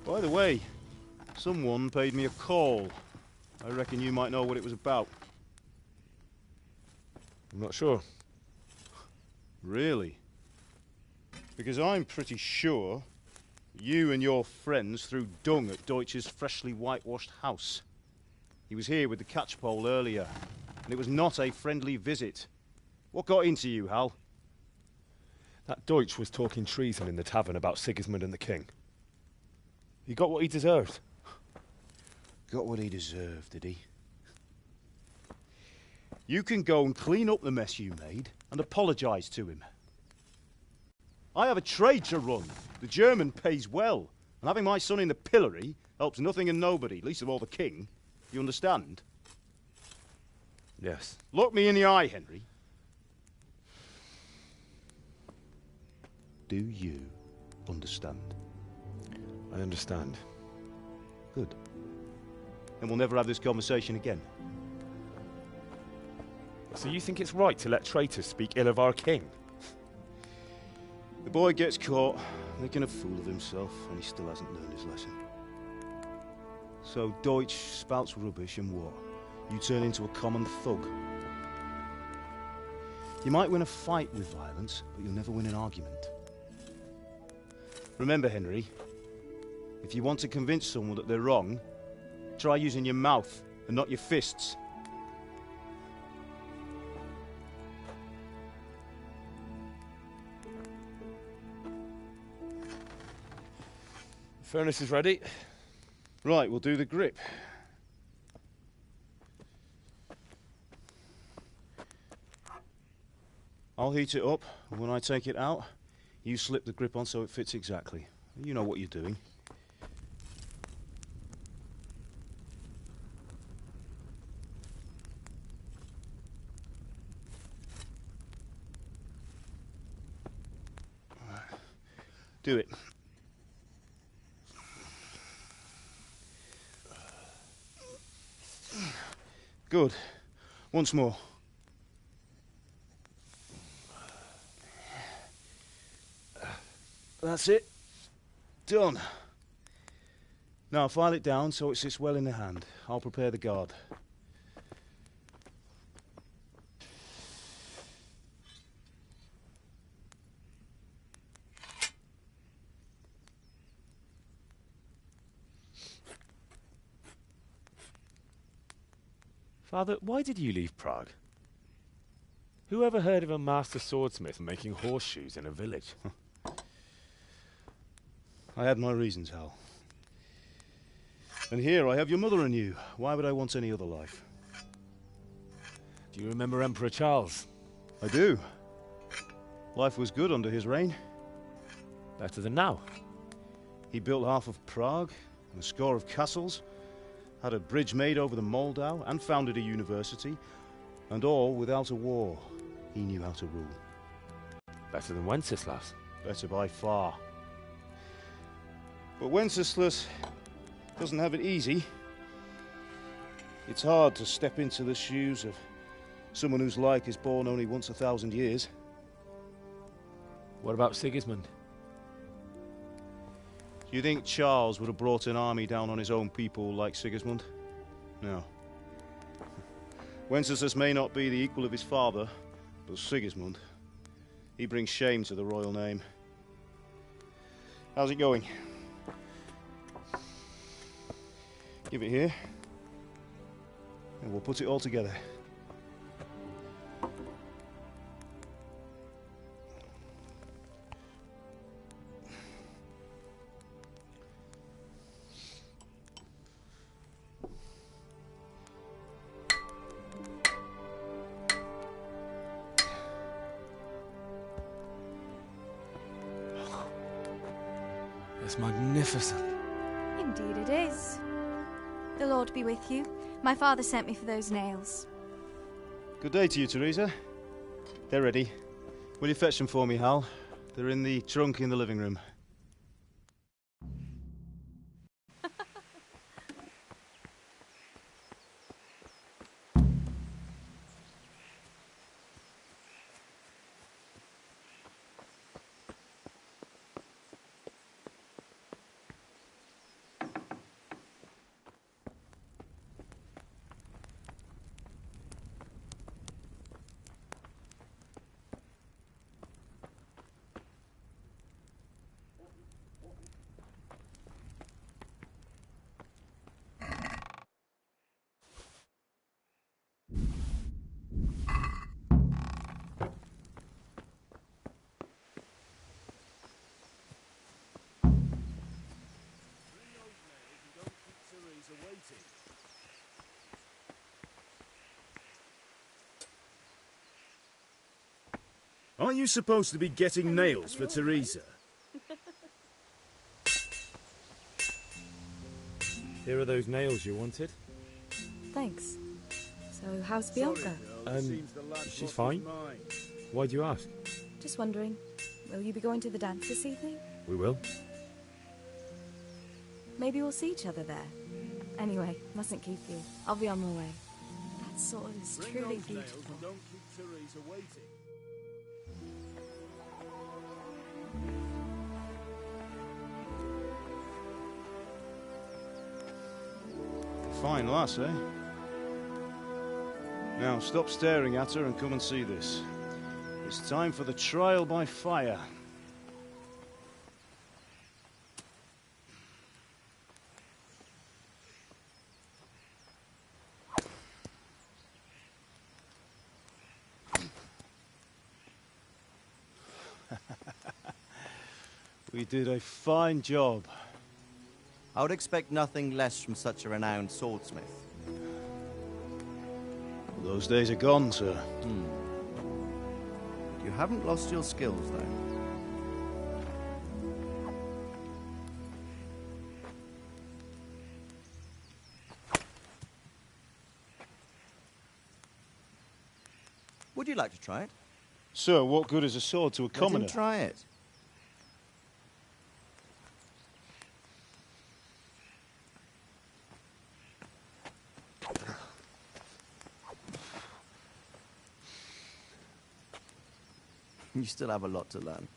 By the way, someone paid me a call. I reckon you might know what it was about. I'm not sure. Really? Because I'm pretty sure you and your friends threw dung at Deutsch's freshly whitewashed house. He was here with the catchpole earlier, and it was not a friendly visit. What got into you, Hal? That Deutsch was talking treason in the tavern about Sigismund and the king. He got what he deserved. Got what he deserved, did he? You can go and clean up the mess you made and apologise to him. I have a trade to run. The German pays well, and having my son in the pillory helps nothing and nobody, least of all the king. You understand? Yes. Look me in the eye, Henry. Do you understand? I understand. Good. Then we'll never have this conversation again. So you think it's right to let traitors speak ill of our king? The boy gets caught, making a fool of himself, and he still hasn't learned his lesson. So Deutsch spouts rubbish, and what? You turn into a common thug. You might win a fight with violence, but you'll never win an argument. Remember, Henry, if you want to convince someone that they're wrong, try using your mouth and not your fists. The furnace is ready. Right, we'll do the grip. I'll heat it up, and when I take it out, you slip the grip on so it fits exactly. You know what you're doing. Do it. Good. Once more. That's it. Done. Now file it down so it sits well in the hand. I'll prepare the guard. Father, why did you leave Prague? Who ever heard of a master swordsmith making horseshoes in a village? I had my reasons, Hal. And here I have your mother and you. Why would I want any other life? Do you remember Emperor Charles? I do. Life was good under his reign. Better than now. He built half of Prague, and a score of castles, had a bridge made over the Moldau, and founded a university, and all without a war. He knew how to rule. Better than Wenceslas. Better by far. But Wenceslas doesn't have it easy. It's hard to step into the shoes of someone whose like is born only once 1,000 years. What about Sigismund? Do you think Charles would have brought an army down on his own people like Sigismund? No. Wenceslas may not be the equal of his father, but Sigismund, he brings shame to the royal name. How's it going? Give it here, and we'll put it all together. It's magnificent. Indeed it is. The Lord be with you. My father sent me for those nails. Good day to you, Teresa. They're ready. Will you fetch them for me, Hal? They're in the trunk in the living room. Aren't you supposed to be getting nails for Teresa? Here are those nails you wanted. Thanks. So, how's Bianca? She's fine. Why do you ask? Just wondering, will you be going to the dance this evening? We will. Maybe we'll see each other there. Anyway, mustn't keep you. I'll be on my way. That sword is truly beautiful. Don't keep Teresa waiting. Fine lass, eh? Now, stop staring at her and come and see this. It's time for the trial by fire. We did a fine job. I would expect nothing less from such a renowned swordsmith. Those days are gone, sir. You haven't lost your skills, though. Would you like to try it? Sir, what good is a sword to a commoner? Let him try it. You still have a lot to learn.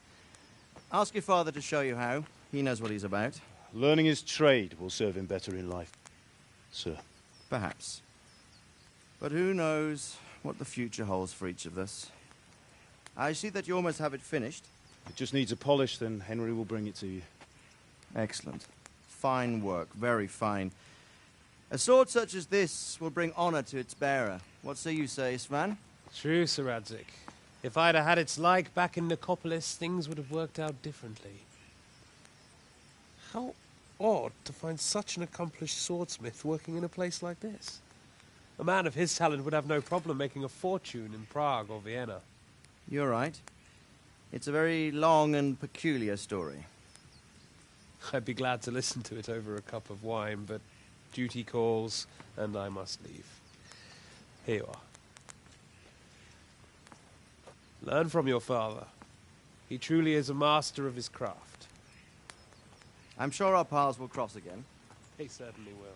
Ask your father to show you how. He knows what he's about. Learning his trade will serve him better in life, sir. Perhaps. But who knows what the future holds for each of us. I see that you almost have it finished. It just needs a polish, then Henry will bring it to you. Excellent. Fine work. Very fine. A sword such as this will bring honor to its bearer. What say you, Svan? True, Sir Radzik. If I'd have had its like back in Nicopolis, things would have worked out differently. How odd to find such an accomplished swordsmith working in a place like this. A man of his talent would have no problem making a fortune in Prague or Vienna. You're right. It's a very long and peculiar story. I'd be glad to listen to it over a cup of wine, but duty calls, and I must leave. Here you are. Learn from your father. He truly is a master of his craft. I'm sure our paths will cross again. He certainly will.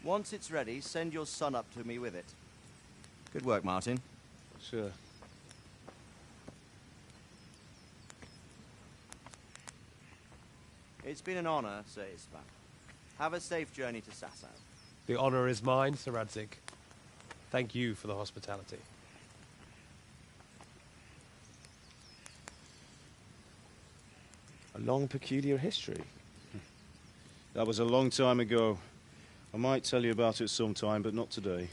Once it's ready, send your son up to me with it. Good work, Martin. Sure. It's been an honor, Sir Ispan. Have a safe journey to Sasau. The honor is mine, Sir Radzik. Thank you for the hospitality. A long, peculiar history. That was a long time ago. I might tell you about it sometime, but not today.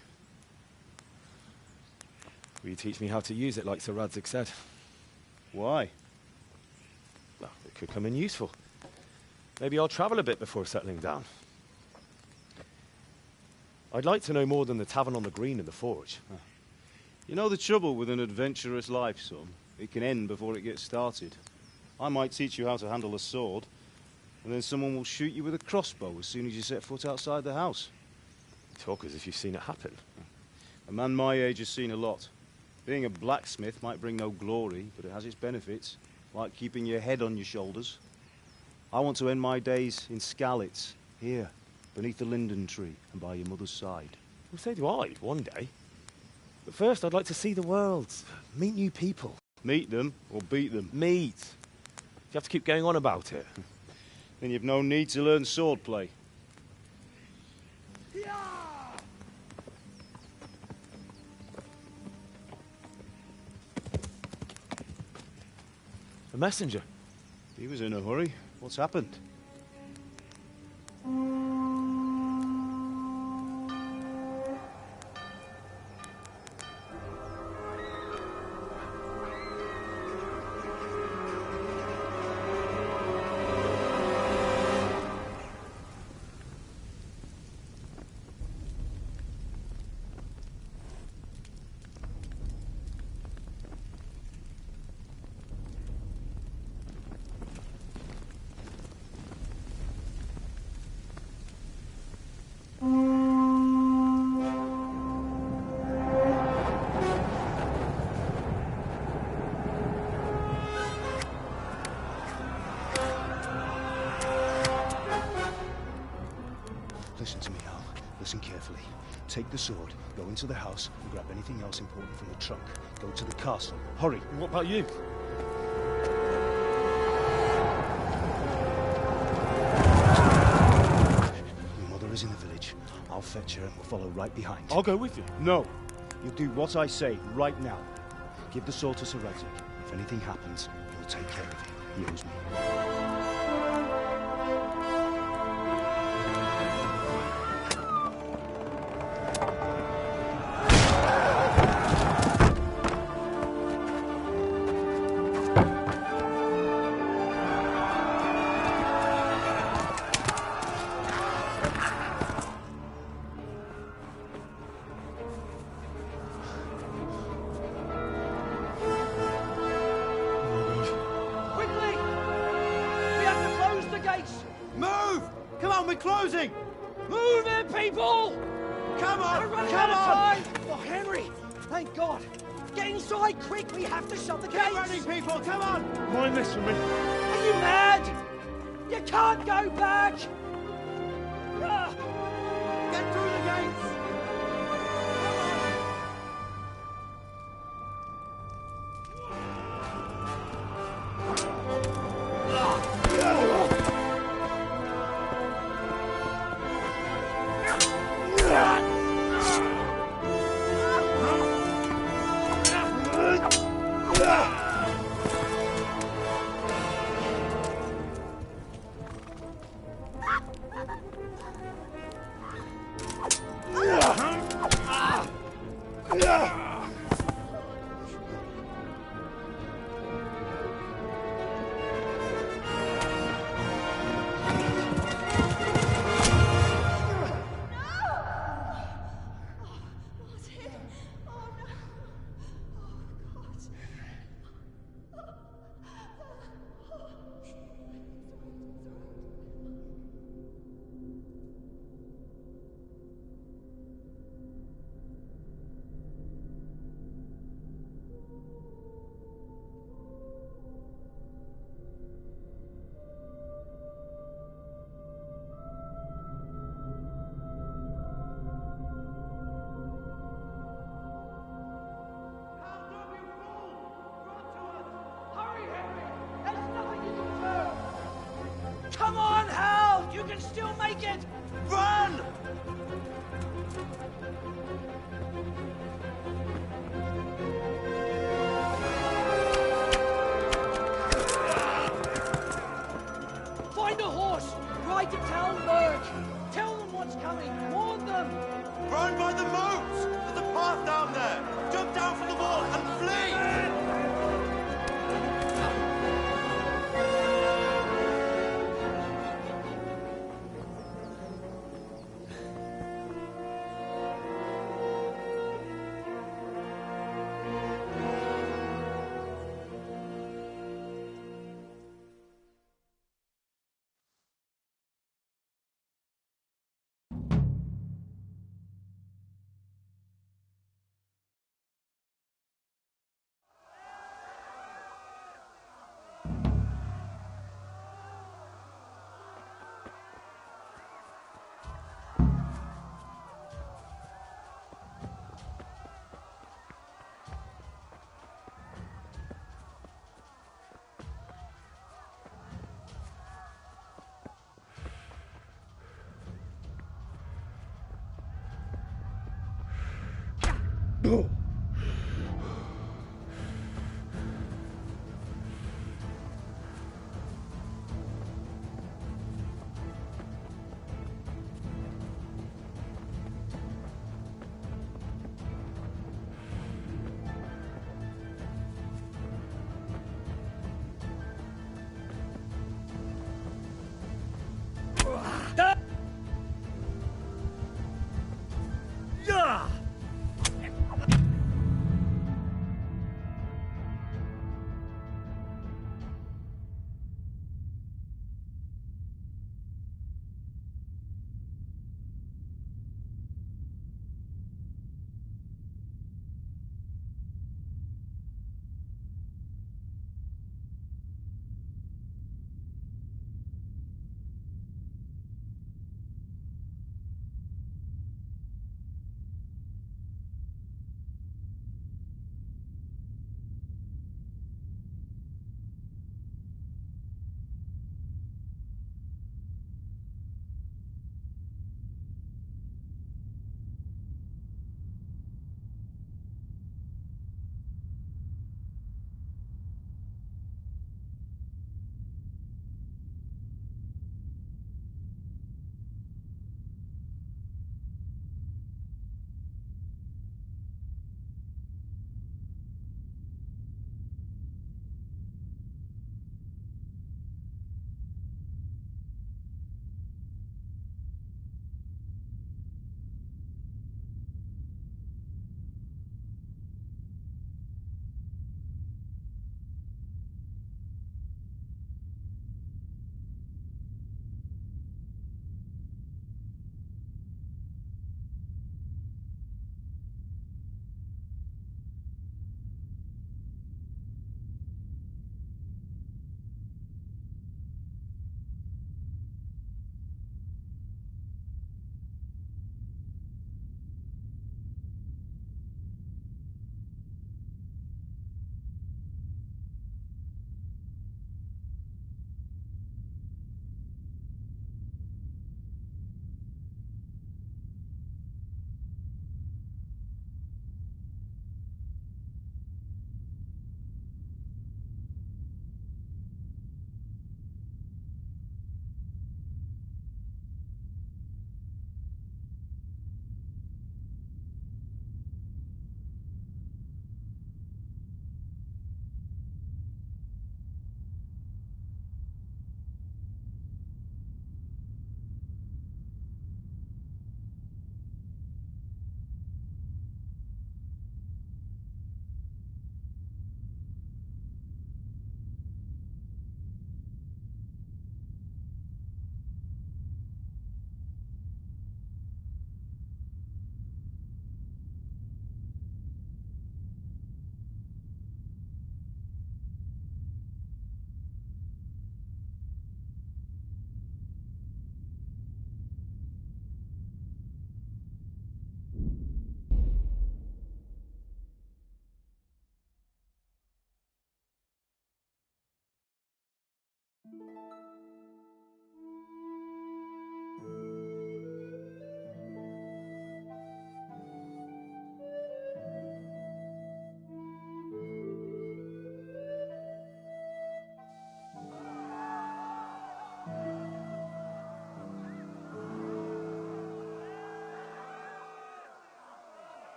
Will you teach me how to use it, like Sir Radzik said? Why? Well, it could come in useful. Maybe I'll travel a bit before settling down. I'd like to know more than the tavern on the green and the forge. You know the trouble with an adventurous life, son? It can end before it gets started. I might teach you how to handle a sword, and then someone will shoot you with a crossbow as soon as you set foot outside the house. You talk as if you've seen it happen. A man my age has seen a lot. Being a blacksmith might bring no glory, but it has its benefits, like keeping your head on your shoulders. I want to end my days in Skalitz, here, beneath the linden tree and by your mother's side. Well, so do I, one day. But first, I'd like to see the world, meet new people. Meet them or beat them? Meet. You have to keep going on about it. Then you've no need to learn swordplay. A messenger. He was in a hurry. What's happened? Listen to me, Al. Listen carefully. Take the sword, go into the house, and grab anything else important from the trunk. Go to the castle. Hurry. What about you? Your mother is in the village. I'll fetch her and we'll follow right behind. I'll go with you. No. You'll do what I say right now. Give the sword to Sir Radzik. If anything happens, he'll take care of you. He owes me. Closing! Move it, people! Come on! We're running out of time! Oh, Henry! Thank God! Get inside, quick! We have to shut the gates! Get running, people! Come on! Mind this for me. Are you mad? You can't go back! Get through the gates! Come on, Hal! You can still make it! Run! Find a horse! Ride to Talmberg! Tell them what's coming! Warn them! Run by the moat! There's a path down there! Jump down from the wall and flee!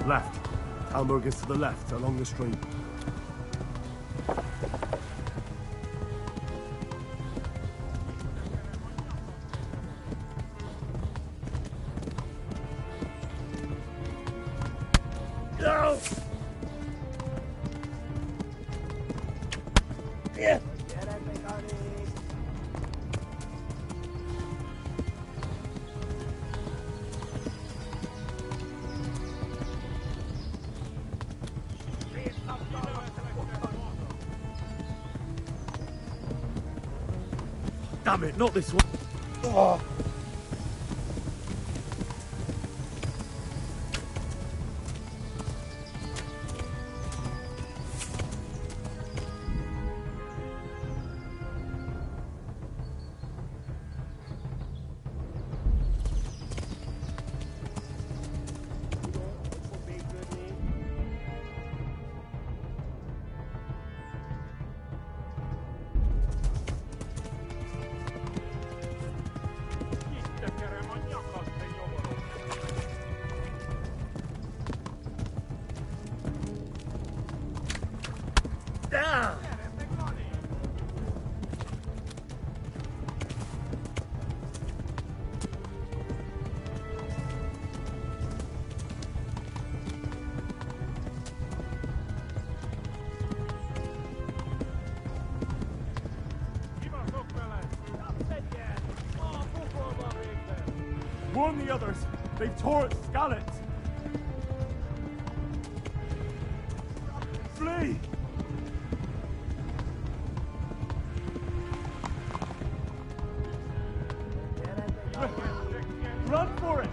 Left. Talmberg is to the left, along the stream. No! Yeah. Damn it, not this one. Oh. Warn the others. They've tore its scallops. Flee! Run for it!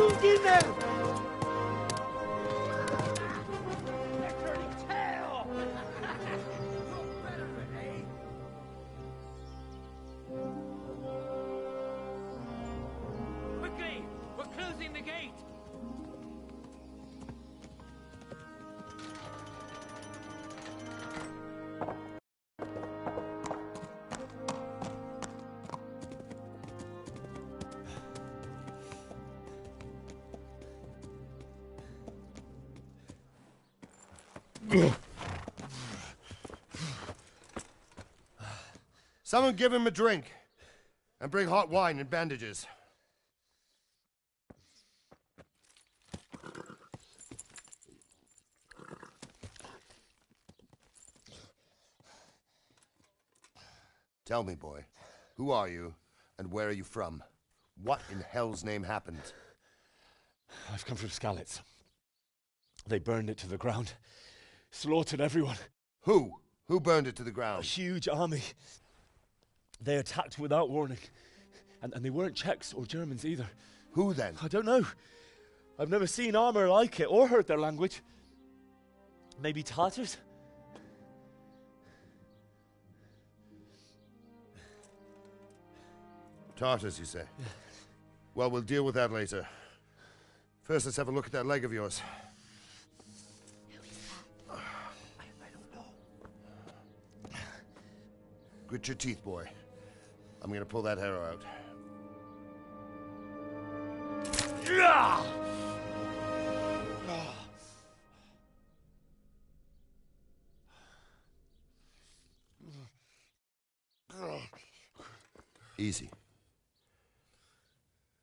Shoot in them! Quickly! We're closing the gate! Someone give him a drink. And bring hot wine and bandages. Tell me, boy, who are you and where are you from? What in hell's name happened? I've come from Skalitz. They burned it to the ground. Slaughtered everyone. Who? Who burned it to the ground? A huge army. They attacked without warning. And they weren't Czechs or Germans either. Who then? I don't know. I've never seen armor like it or heard their language. Maybe Tatars? Tartars, you say? Yeah. Well, we'll deal with that later. First, let's have a look at that leg of yours. I don't know. Grit your teeth, boy. I'm gonna pull that arrow out. Easy.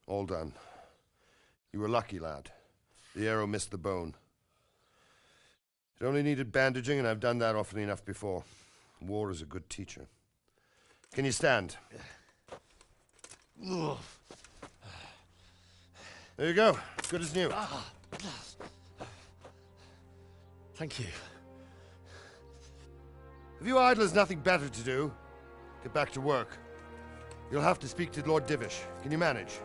All done. You were lucky, lad. The arrow missed the bone. It only needed bandaging, and I've done that often enough before. War is a good teacher. Can you stand? There you go. Good as new. Thank you. Have you idlers nothing better to do? Get back to work. You'll have to speak to Lord Divish. Can you manage?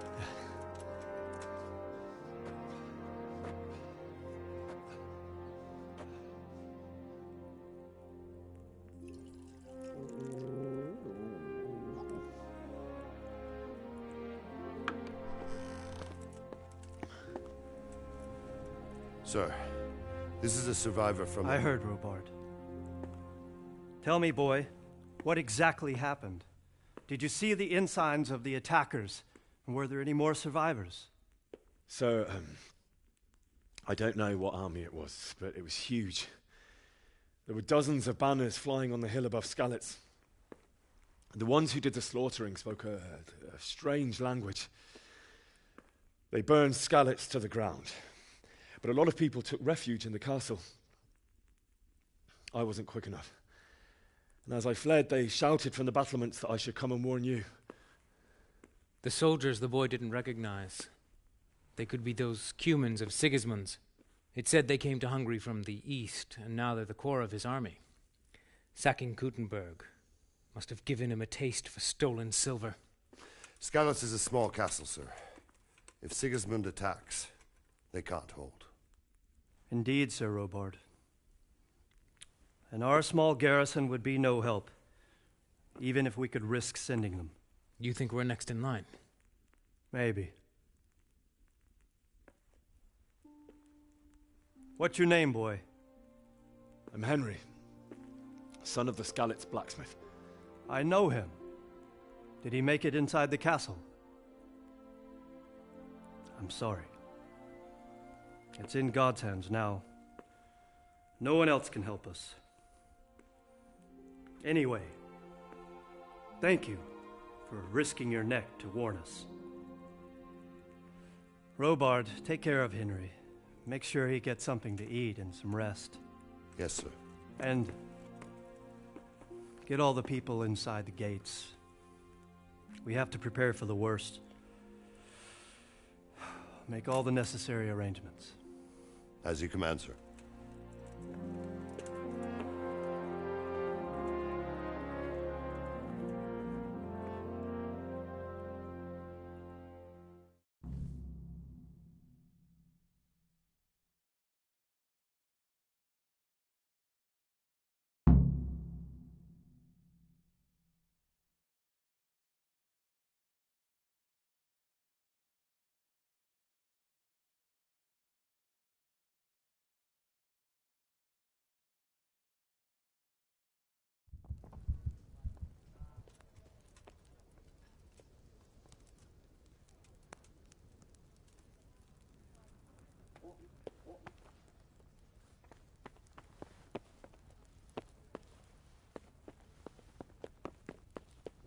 Sir, this is a survivor from... I heard, Robard. Tell me, boy, what exactly happened? Did you see the ensigns of the attackers? And were there any more survivors? So, I don't know what army it was, but it was huge. There were dozens of banners flying on the hill above Skalitz. The ones who did the slaughtering spoke a strange language. They burned Skalitz to the ground. But a lot of people took refuge in the castle. I wasn't quick enough. And as I fled, they shouted from the battlements that I should come and warn you. The soldiers the boy didn't recognize. They could be those Cumans of Sigismund's. It said they came to Hungary from the east, and now they're the core of his army. Sacking Kuttenberg must have given him a taste for stolen silver. Skalitz is a small castle, sir. If Sigismund attacks, they can't hold. Indeed, Sir Robard. And our small garrison would be no help, even if we could risk sending them. You think we're next in line? Maybe. What's your name, boy? I'm Henry, son of the Skalitz blacksmith. I know him. Did he make it inside the castle? I'm sorry. It's in God's hands now. No one else can help us. Anyway, thank you for risking your neck to warn us. Robard, take care of Henry. Make sure he gets something to eat and some rest. Yes, sir. And get all the people inside the gates. We have to prepare for the worst. Make all the necessary arrangements. As you command, sir.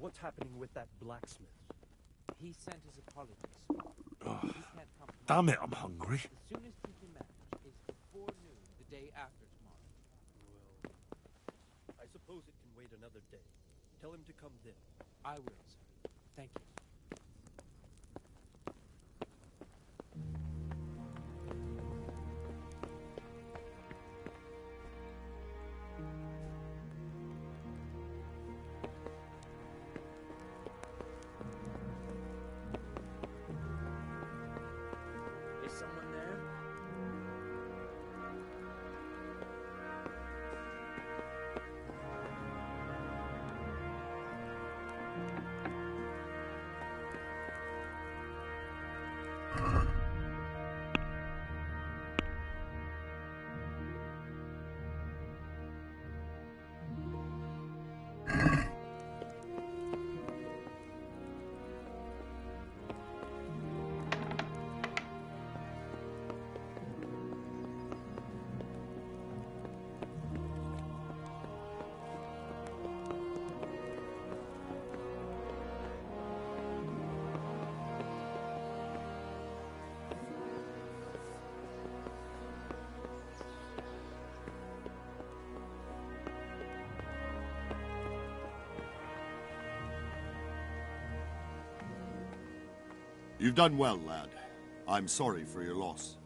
What's happening with that blacksmith? He sent his apologies. Oh, He can't come tomorrow. damn it, I'm hungry. The soonest he can manage is before noon the day after tomorrow. Well, I suppose it can wait another day. Tell him to come then. I will, sir. Thank you. Is someone there? You've done well, lad. I'm sorry for your loss.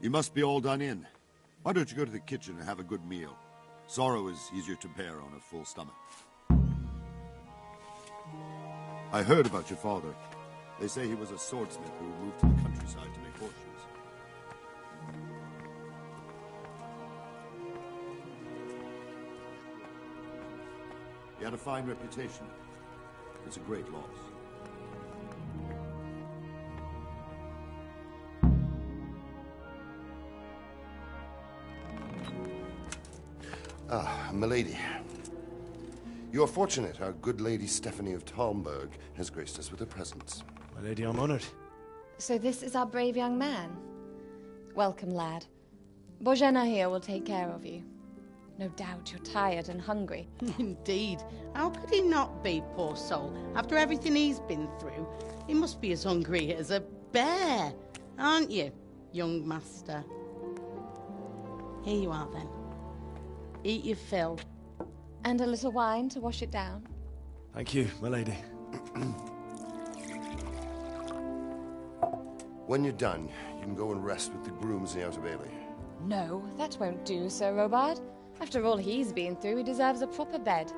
You must be all done in. Why don't you go to the kitchen and have a good meal? Sorrow is easier to bear on a full stomach. I heard about your father. They say he was a swordsmith who moved to the countryside to make horseshoes. He had a fine reputation. It's a great loss. Ah, milady. You are fortunate our good lady Stephanie of Talmberg has graced us with her presence. My lady, I'm honored. So this is our brave young man. Welcome, lad. Bozhena here will take care of you. No doubt you're tired and hungry. Indeed. How could he not be, poor soul? After everything he's been through, he must be as hungry as a bear, aren't you, young master? Here you are, then. Eat your fill. And a little wine to wash it down. Thank you, my lady. When you're done, you can go and rest with the grooms in the Outer Bailey. No, that won't do, Sir Robard. After all he's been through, he deserves a proper bed.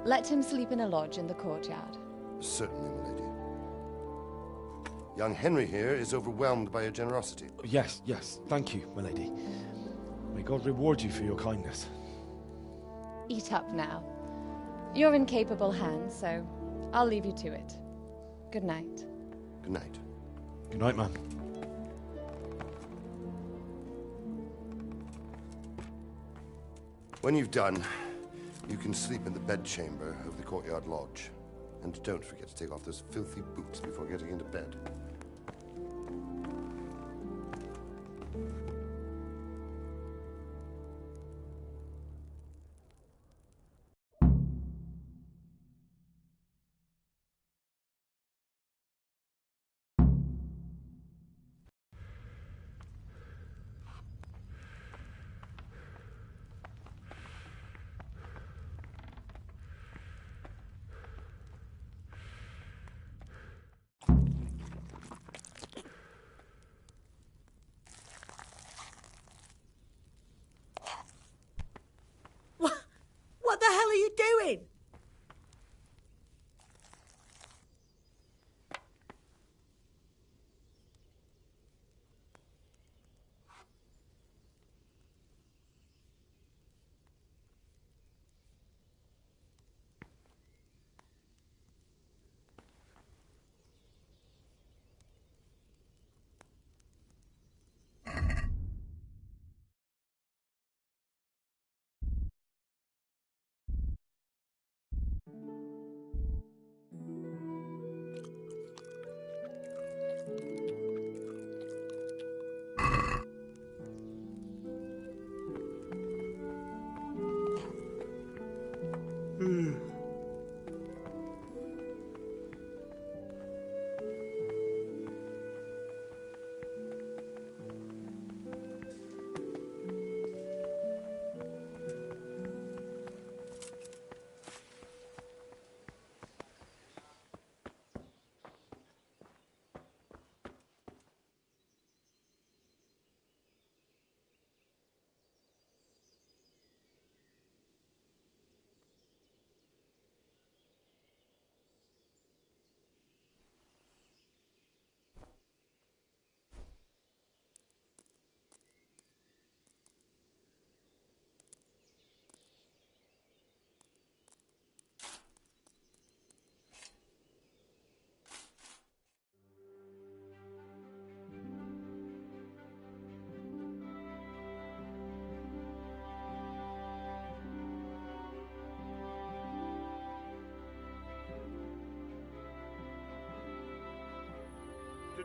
Let him sleep in a lodge in the courtyard. Certainly, my lady. Young Henry here is overwhelmed by your generosity. Yes, yes, thank you, my lady. May God reward you for your kindness. Eat up now. You're in capable hands, so I'll leave you to it. Good night. Good night. Good night, ma'am. When you've done, you can sleep in the bedchamber of the courtyard lodge. And don't forget to take off those filthy boots before getting into bed. What the hell are you doing?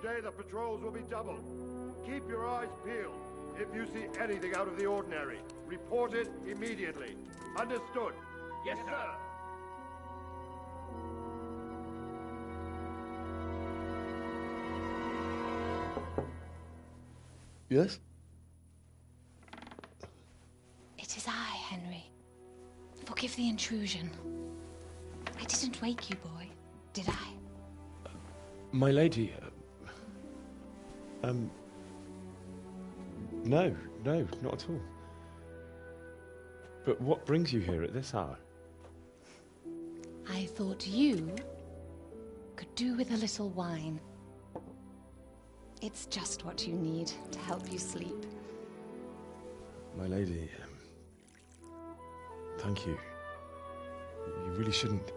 Today the patrols will be doubled. Keep your eyes peeled. If you see anything out of the ordinary, report it immediately. Understood? Yes, sir. Yes? It is I, Henry. Forgive the intrusion. I didn't wake you, boy, did I? My lady, no, not at all. But what brings you here at this hour? I thought you could do with a little wine. It's just what you need to help you sleep. My lady, thank you. You really shouldn't.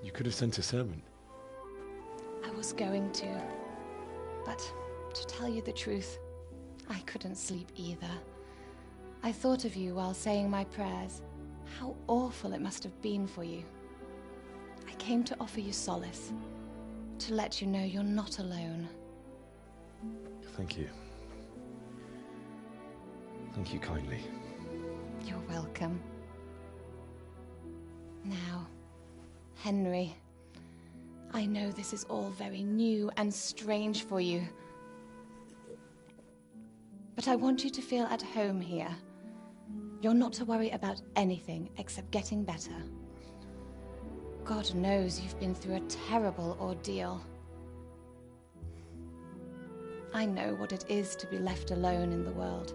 You could have sent a servant. I was going to, but to tell you the truth, I couldn't sleep either. I thought of you while saying my prayers. How awful it must have been for you. I came to offer you solace, to let you know you're not alone. Thank you. Thank you kindly. You're welcome. Now, Henry, I know this is all very new and strange for you, but I want you to feel at home here. You're not to worry about anything except getting better. God knows you've been through a terrible ordeal. I know what it is to be left alone in the world,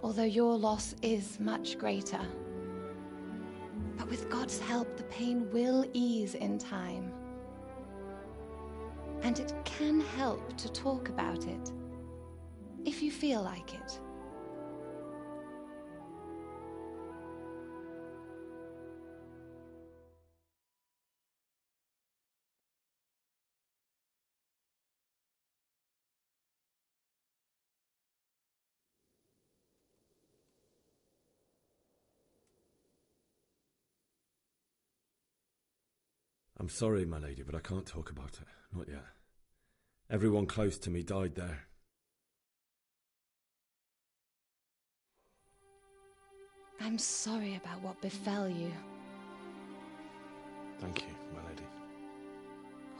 although your loss is much greater. But with God's help, the pain will ease in time. And it can help to talk about it, if you feel like it. I'm sorry, my lady, but I can't talk about it. Not yet. Everyone close to me died there. I'm sorry about what befell you. Thank you, my lady.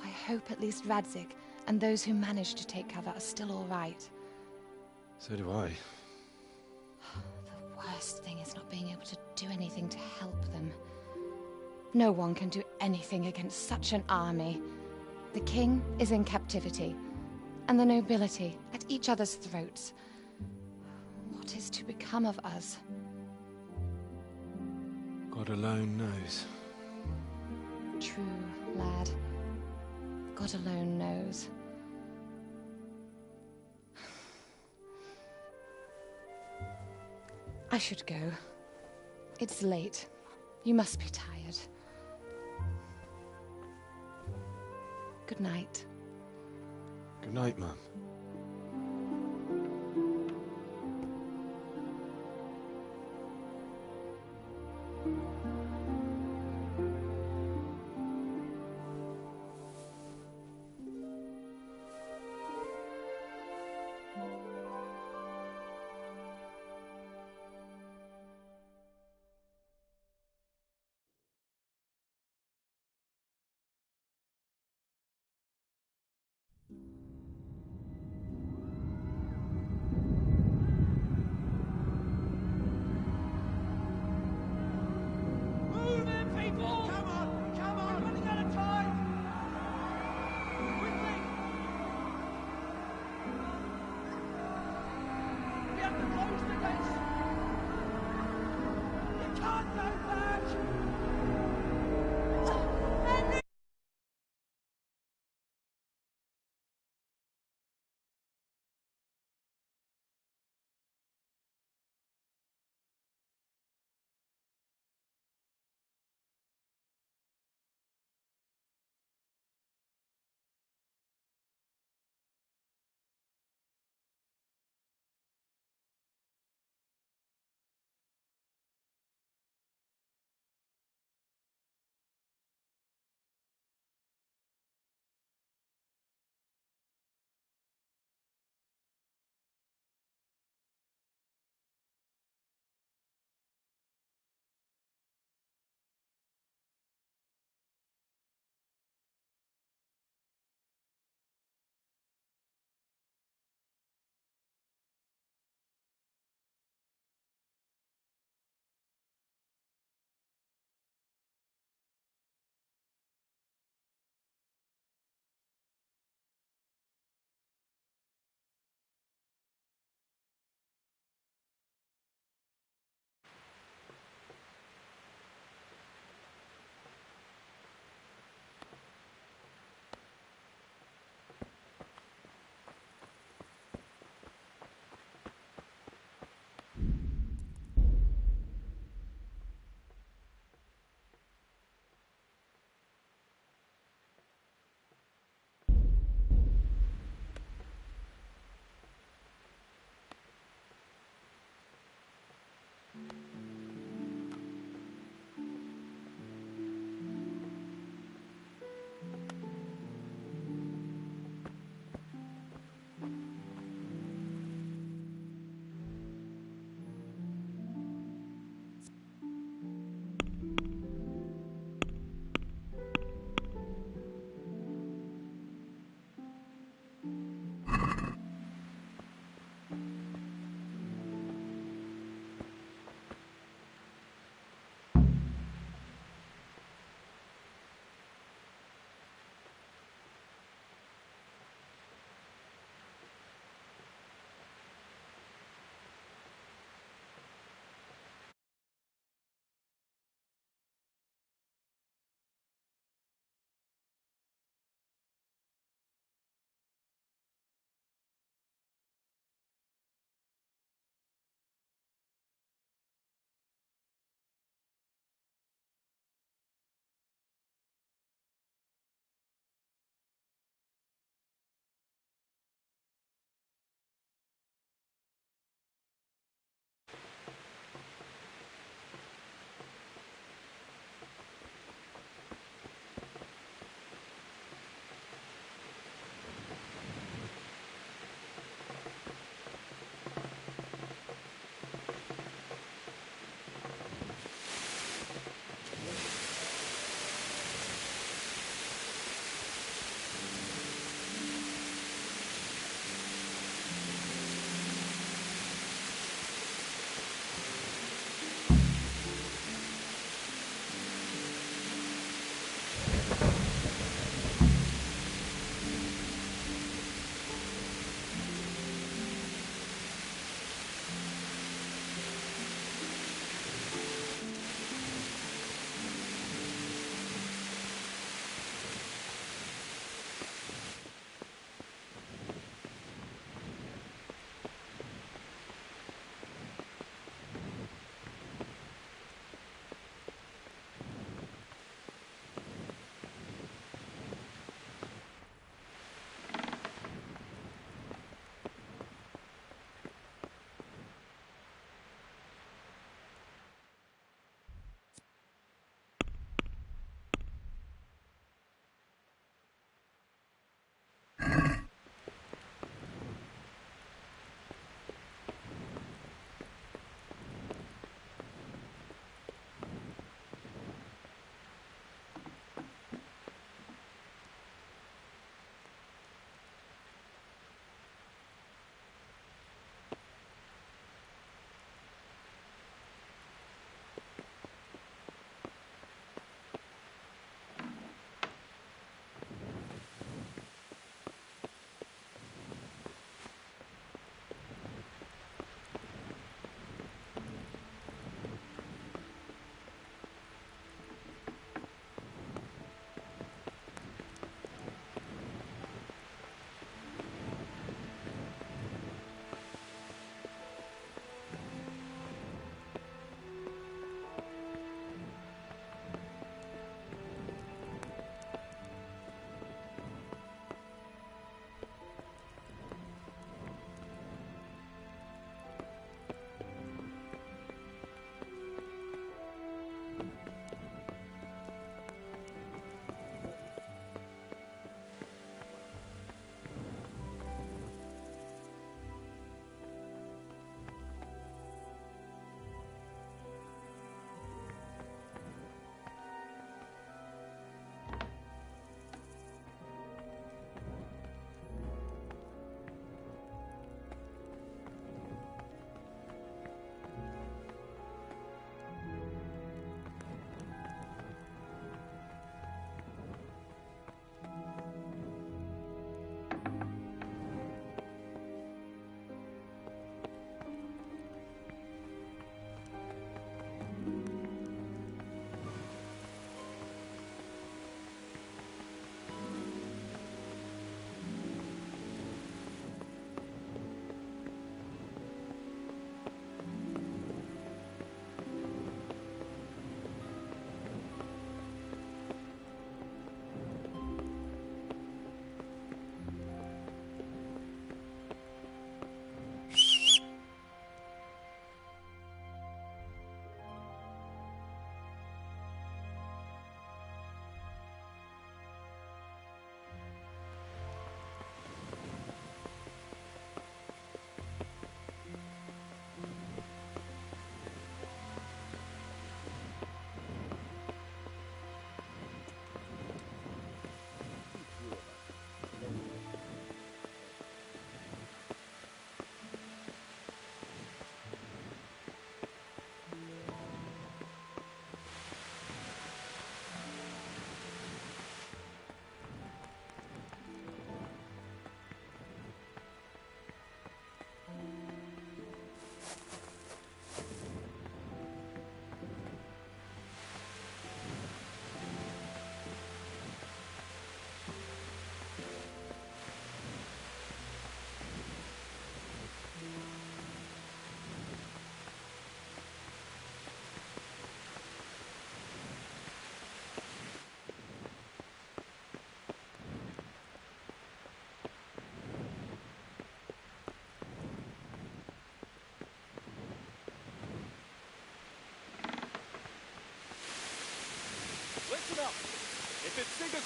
I hope at least Radzik and those who managed to take cover are still all right. So do I. The worst thing is not being able to do anything to help them. No one can do anything against such an army. The king is in captivity, and the nobility at each other's throats. What is to become of us? God alone knows. True, lad. God alone knows. I should go. It's late. You must be tired. Good night. Good night, Mum.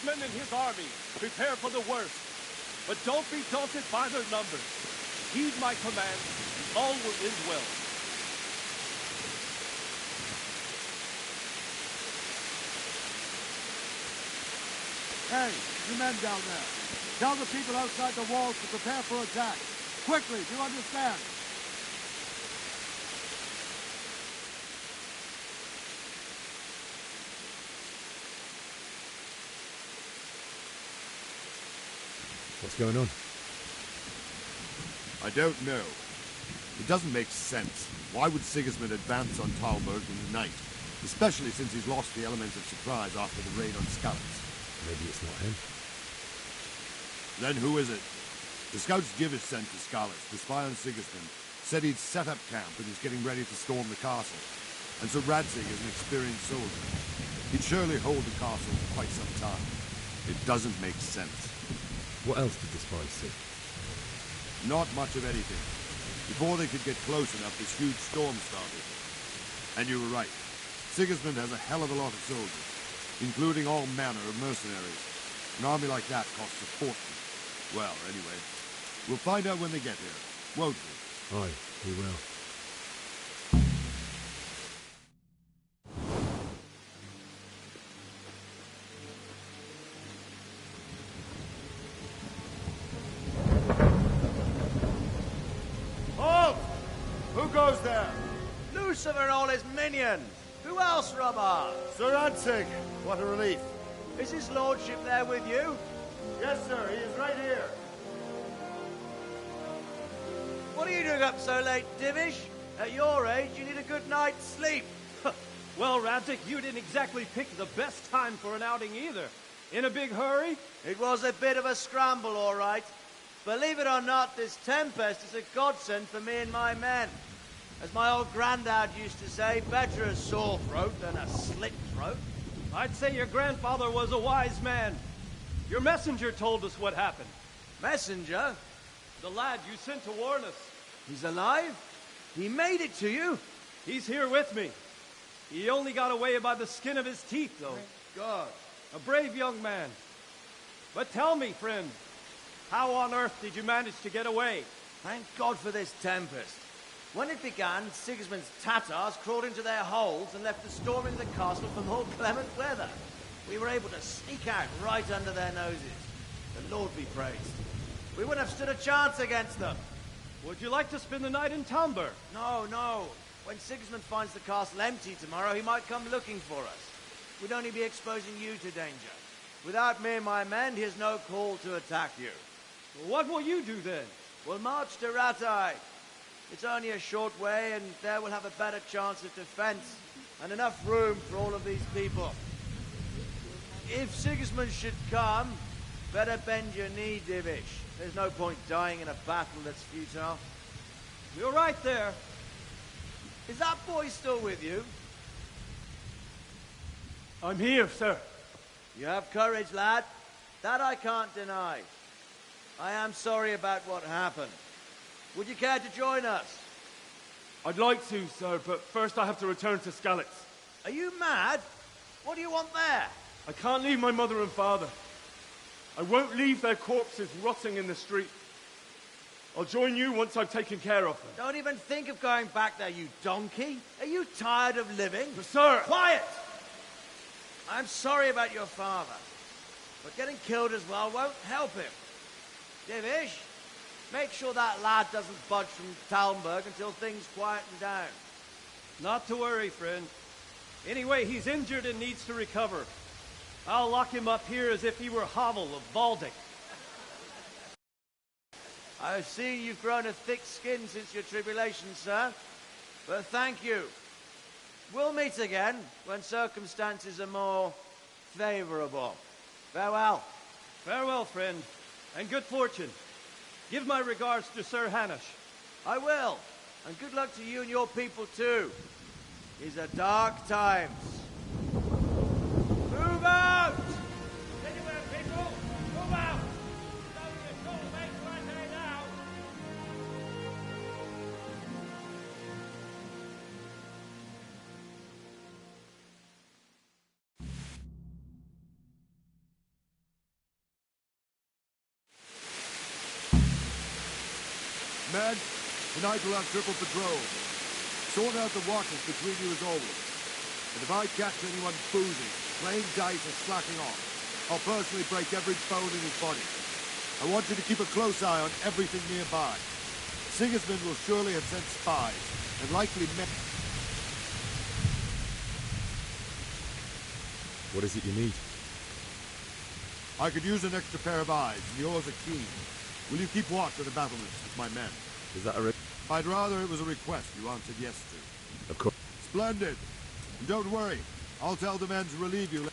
Sigismund and his army. Prepare for the worst. But don't be daunted by their numbers. Heed my command, and all will end well. Hey, you men down there. Tell the people outside the walls to prepare for attack. Quickly, do you understand? What's going on? I don't know. It doesn't make sense. Why would Sigismund advance on Talmberg in the night? Especially since he's lost the element of surprise after the raid on Skalitz. Maybe it's not him. Then who is it? The scouts Givish sent to Skalitz to spy on Sigismund said he'd set up camp and is getting ready to storm the castle. And so Radzig is an experienced soldier. He'd surely hold the castle for quite some time. It doesn't make sense. What else did the spies see? Not much of anything. Before they could get close enough, this huge storm started. And you were right. Sigismund has a hell of a lot of soldiers, including all manner of mercenaries. An army like that costs a fortune. Well, anyway, we'll find out when they get here, won't we? Aye, we will. Halt! Who goes there? Lucifer and all his minions. Who else, Robber? Sir Radzig. What a relief. Is his lordship there with you? Yes, sir. He is right here. What are you doing up so late, Divish? At your age, you need a good night's sleep. Well, Radzig, you didn't exactly pick the best time for an outing either. In a big hurry? It was a bit of a scramble, all right. Believe it or not, this tempest is a godsend for me and my men. As my old granddad used to say, better a sore throat than a slit throat. I'd say your grandfather was a wise man. Your messenger told us what happened. Messenger? The lad you sent to warn us. He's alive? He made it to you? He's here with me. He only got away by the skin of his teeth, though. Thank God. A brave young man. But tell me, friend, how on earth did you manage to get away? Thank God for this tempest. When it began, Sigismund's Tatars crawled into their holes and left us storming the castle for more clement weather. We were able to sneak out right under their noses. The Lord be praised. We wouldn't have stood a chance against them. Would you like to spend the night in Talmberg? No, no. When Sigismund finds the castle empty tomorrow, he might come looking for us. We'd only be exposing you to danger. Without me and my men, he has no call to attack you. What will you do then? We'll march to Ratai. It's only a short way, and there we'll have a better chance of defense and enough room for all of these people. If Sigismund should come, better bend your knee, Divish. There's no point dying in a battle that's futile. You're right there. Is that boy still with you? I'm here, sir. You have courage, lad. That I can't deny. I am sorry about what happened. Would you care to join us? I'd like to, sir, but first I have to return to Skalitz. Are you mad? What do you want there? I can't leave my mother and father. I won't leave their corpses rotting in the street. I'll join you once I've taken care of them. Don't even think of going back there, you donkey. Are you tired of living? But sir! Quiet! I'm sorry about your father, but getting killed as well won't help him. Divish, make sure that lad doesn't budge from Talmberg until things quieten down. Not to worry, friend. Anyway, he's injured and needs to recover. I'll lock him up here as if he were Havel of Baldic. I've seen you've grown a thick skin since your tribulation, sir. But thank you. We'll meet again when circumstances are more favorable. Farewell. Farewell, friend, and good fortune. Give my regards to Sir Hanush. I will. And good luck to you and your people, too. These are dark times. Move out! Anywhere, people! Move out! Don't get make right now! Men, tonight we'll have triple patrol. Sort out the watches between you as always. And if I catch anyone boozing, playing dice or slacking off, I'll personally break every bone in his body. I want you to keep a close eye on everything nearby. Sigismund will surely have sent spies, and likely men... What is it you need? I could use an extra pair of eyes, and yours are keen. Will you keep watch of the battlements with my men? Is that a I'd rather it was a request you answered yes to. Of course. Splendid. And don't worry, I'll tell the men to relieve you.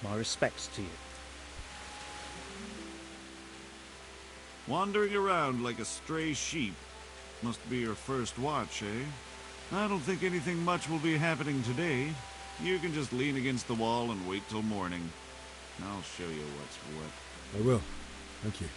My respects to you. Wandering around like a stray sheep. Must be your first watch, eh? I don't think anything much will be happening today. You can just lean against the wall and wait till morning. I'll show you what's what. I will. Thank you.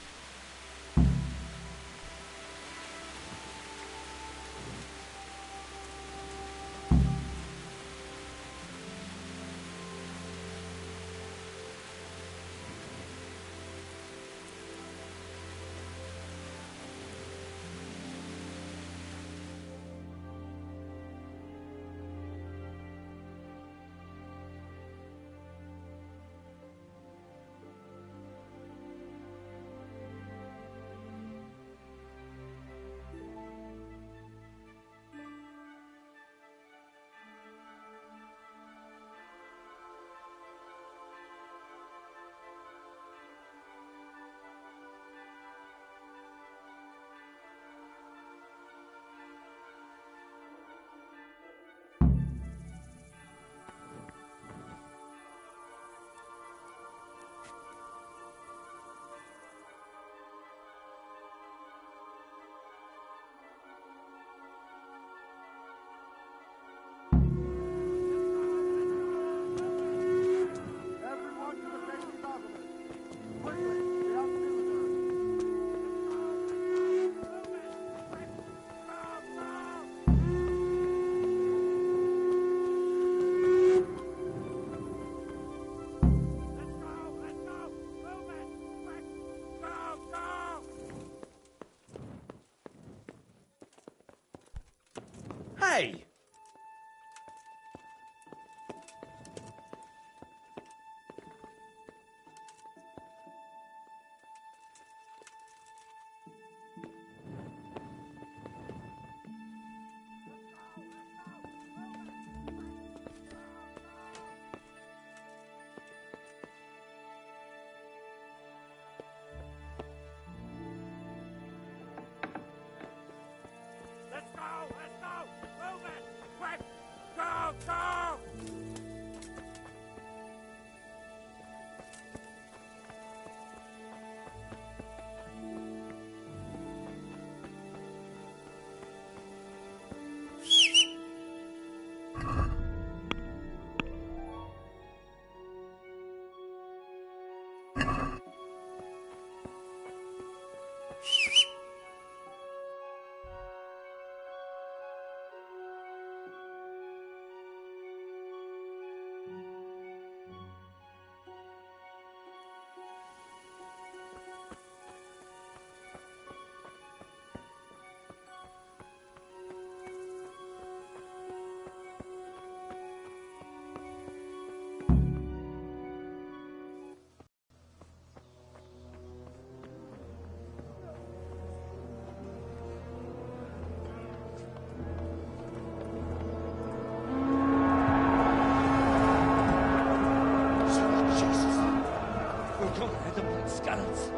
skulls.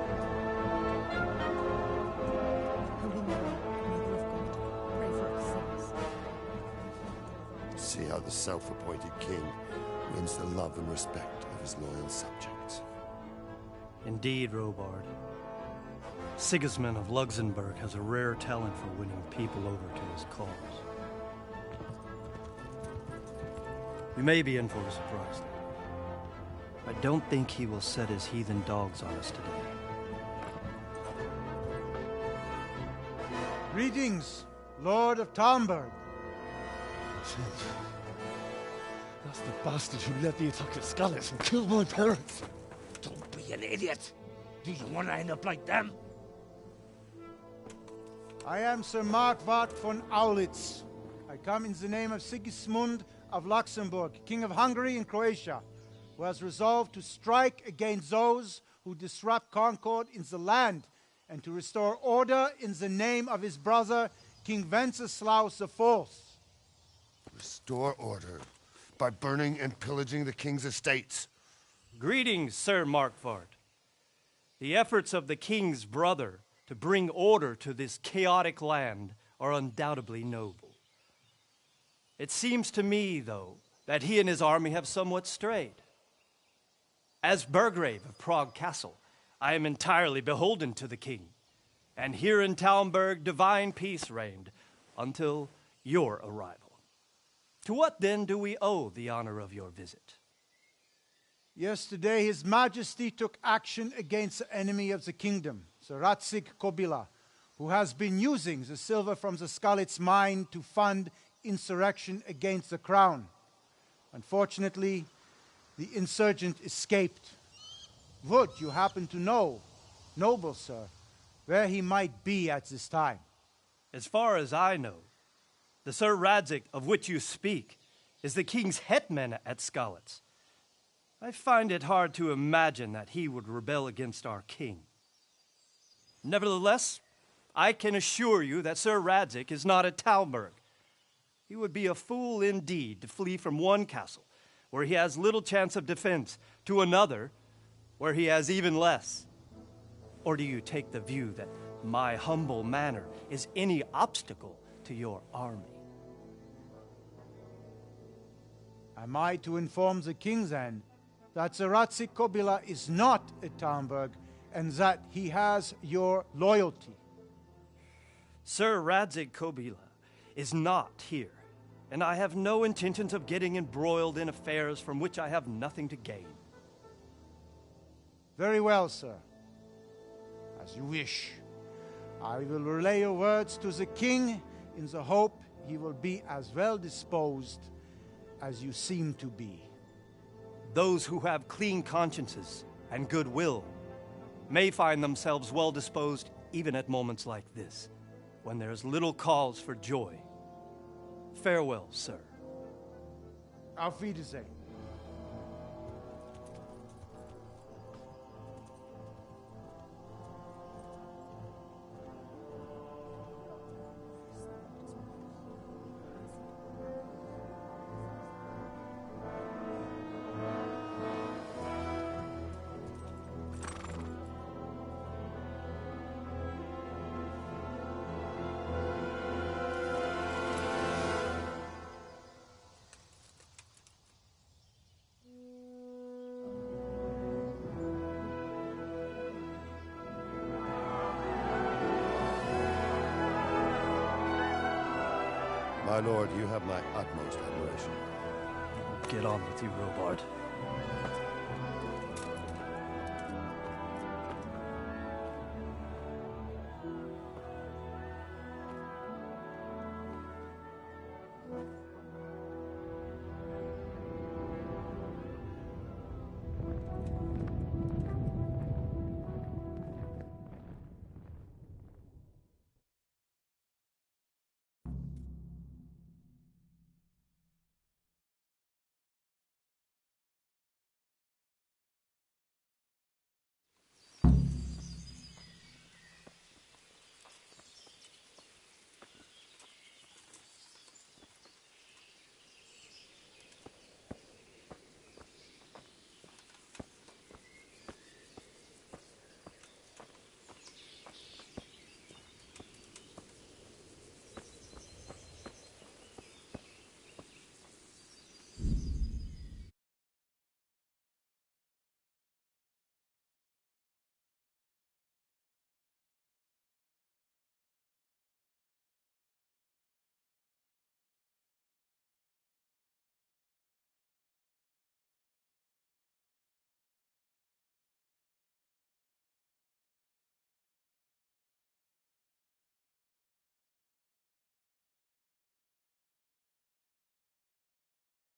Holy Mary, Mother of God, pray for us sinners. See how the self-appointed king wins the love and respect of his loyal subjects. Indeed, Robard. Sigismund of Luxembourg has a rare talent for winning people over to his cause. You may be in for a surprise, though. I don't think he will set his heathen dogs on us today. Greetings, Lord of Talmberg. That's the bastard who led the attack at Scarlet and killed my parents. Don't be an idiot. Do you want to end up like them? I am Sir Markwart von Aulitz. I come in the name of Sigismund of Luxembourg, King of Hungary and Croatia, who has resolved to strike against those who disrupt concord in the land and to restore order in the name of his brother, King Wenceslaus IV. Restore order by burning and pillaging the king's estates. Greetings, Sir Markwart. The efforts of the king's brother to bring order to this chaotic land are undoubtedly noble. It seems to me, though, that he and his army have somewhat strayed. As Burgrave of Prague Castle, I am entirely beholden to the king, and here in Talmberg divine peace reigned until your arrival. To what then do we owe the honor of your visit? Yesterday, His Majesty took action against the enemy of the kingdom, Sir Radzig Kobyla, who has been using the silver from the Skalitz mine to fund insurrection against the crown. Unfortunately, the insurgent escaped. Would you happen to know, noble sir, where he might be at this time? As far as I know, the Sir Radzig of which you speak is the king's hetman at Skalitz. I find it hard to imagine that he would rebel against our king. Nevertheless, I can assure you that Sir Radzig is not at Talmberg. He would be a fool indeed to flee from one castle, where he has little chance of defense, to another, where he has even less. Or do you take the view that my humble manner is any obstacle to your army? Am I to inform the king then that Sir Radzig Kobyla is not at Talmberg and that he has your loyalty? Sir Radzig Kobyla is not here, and I have no intentions of getting embroiled in affairs from which I have nothing to gain. Very well, sir. As you wish. I will relay your words to the king in the hope he will be as well disposed as you seem to be. Those who have clean consciences and goodwill may find themselves well disposed even at moments like this, when there is little cause for joy. Farewell, sir. Auf Wiedersehen. My lord, you have my utmost admiration. Get on with you, Robard.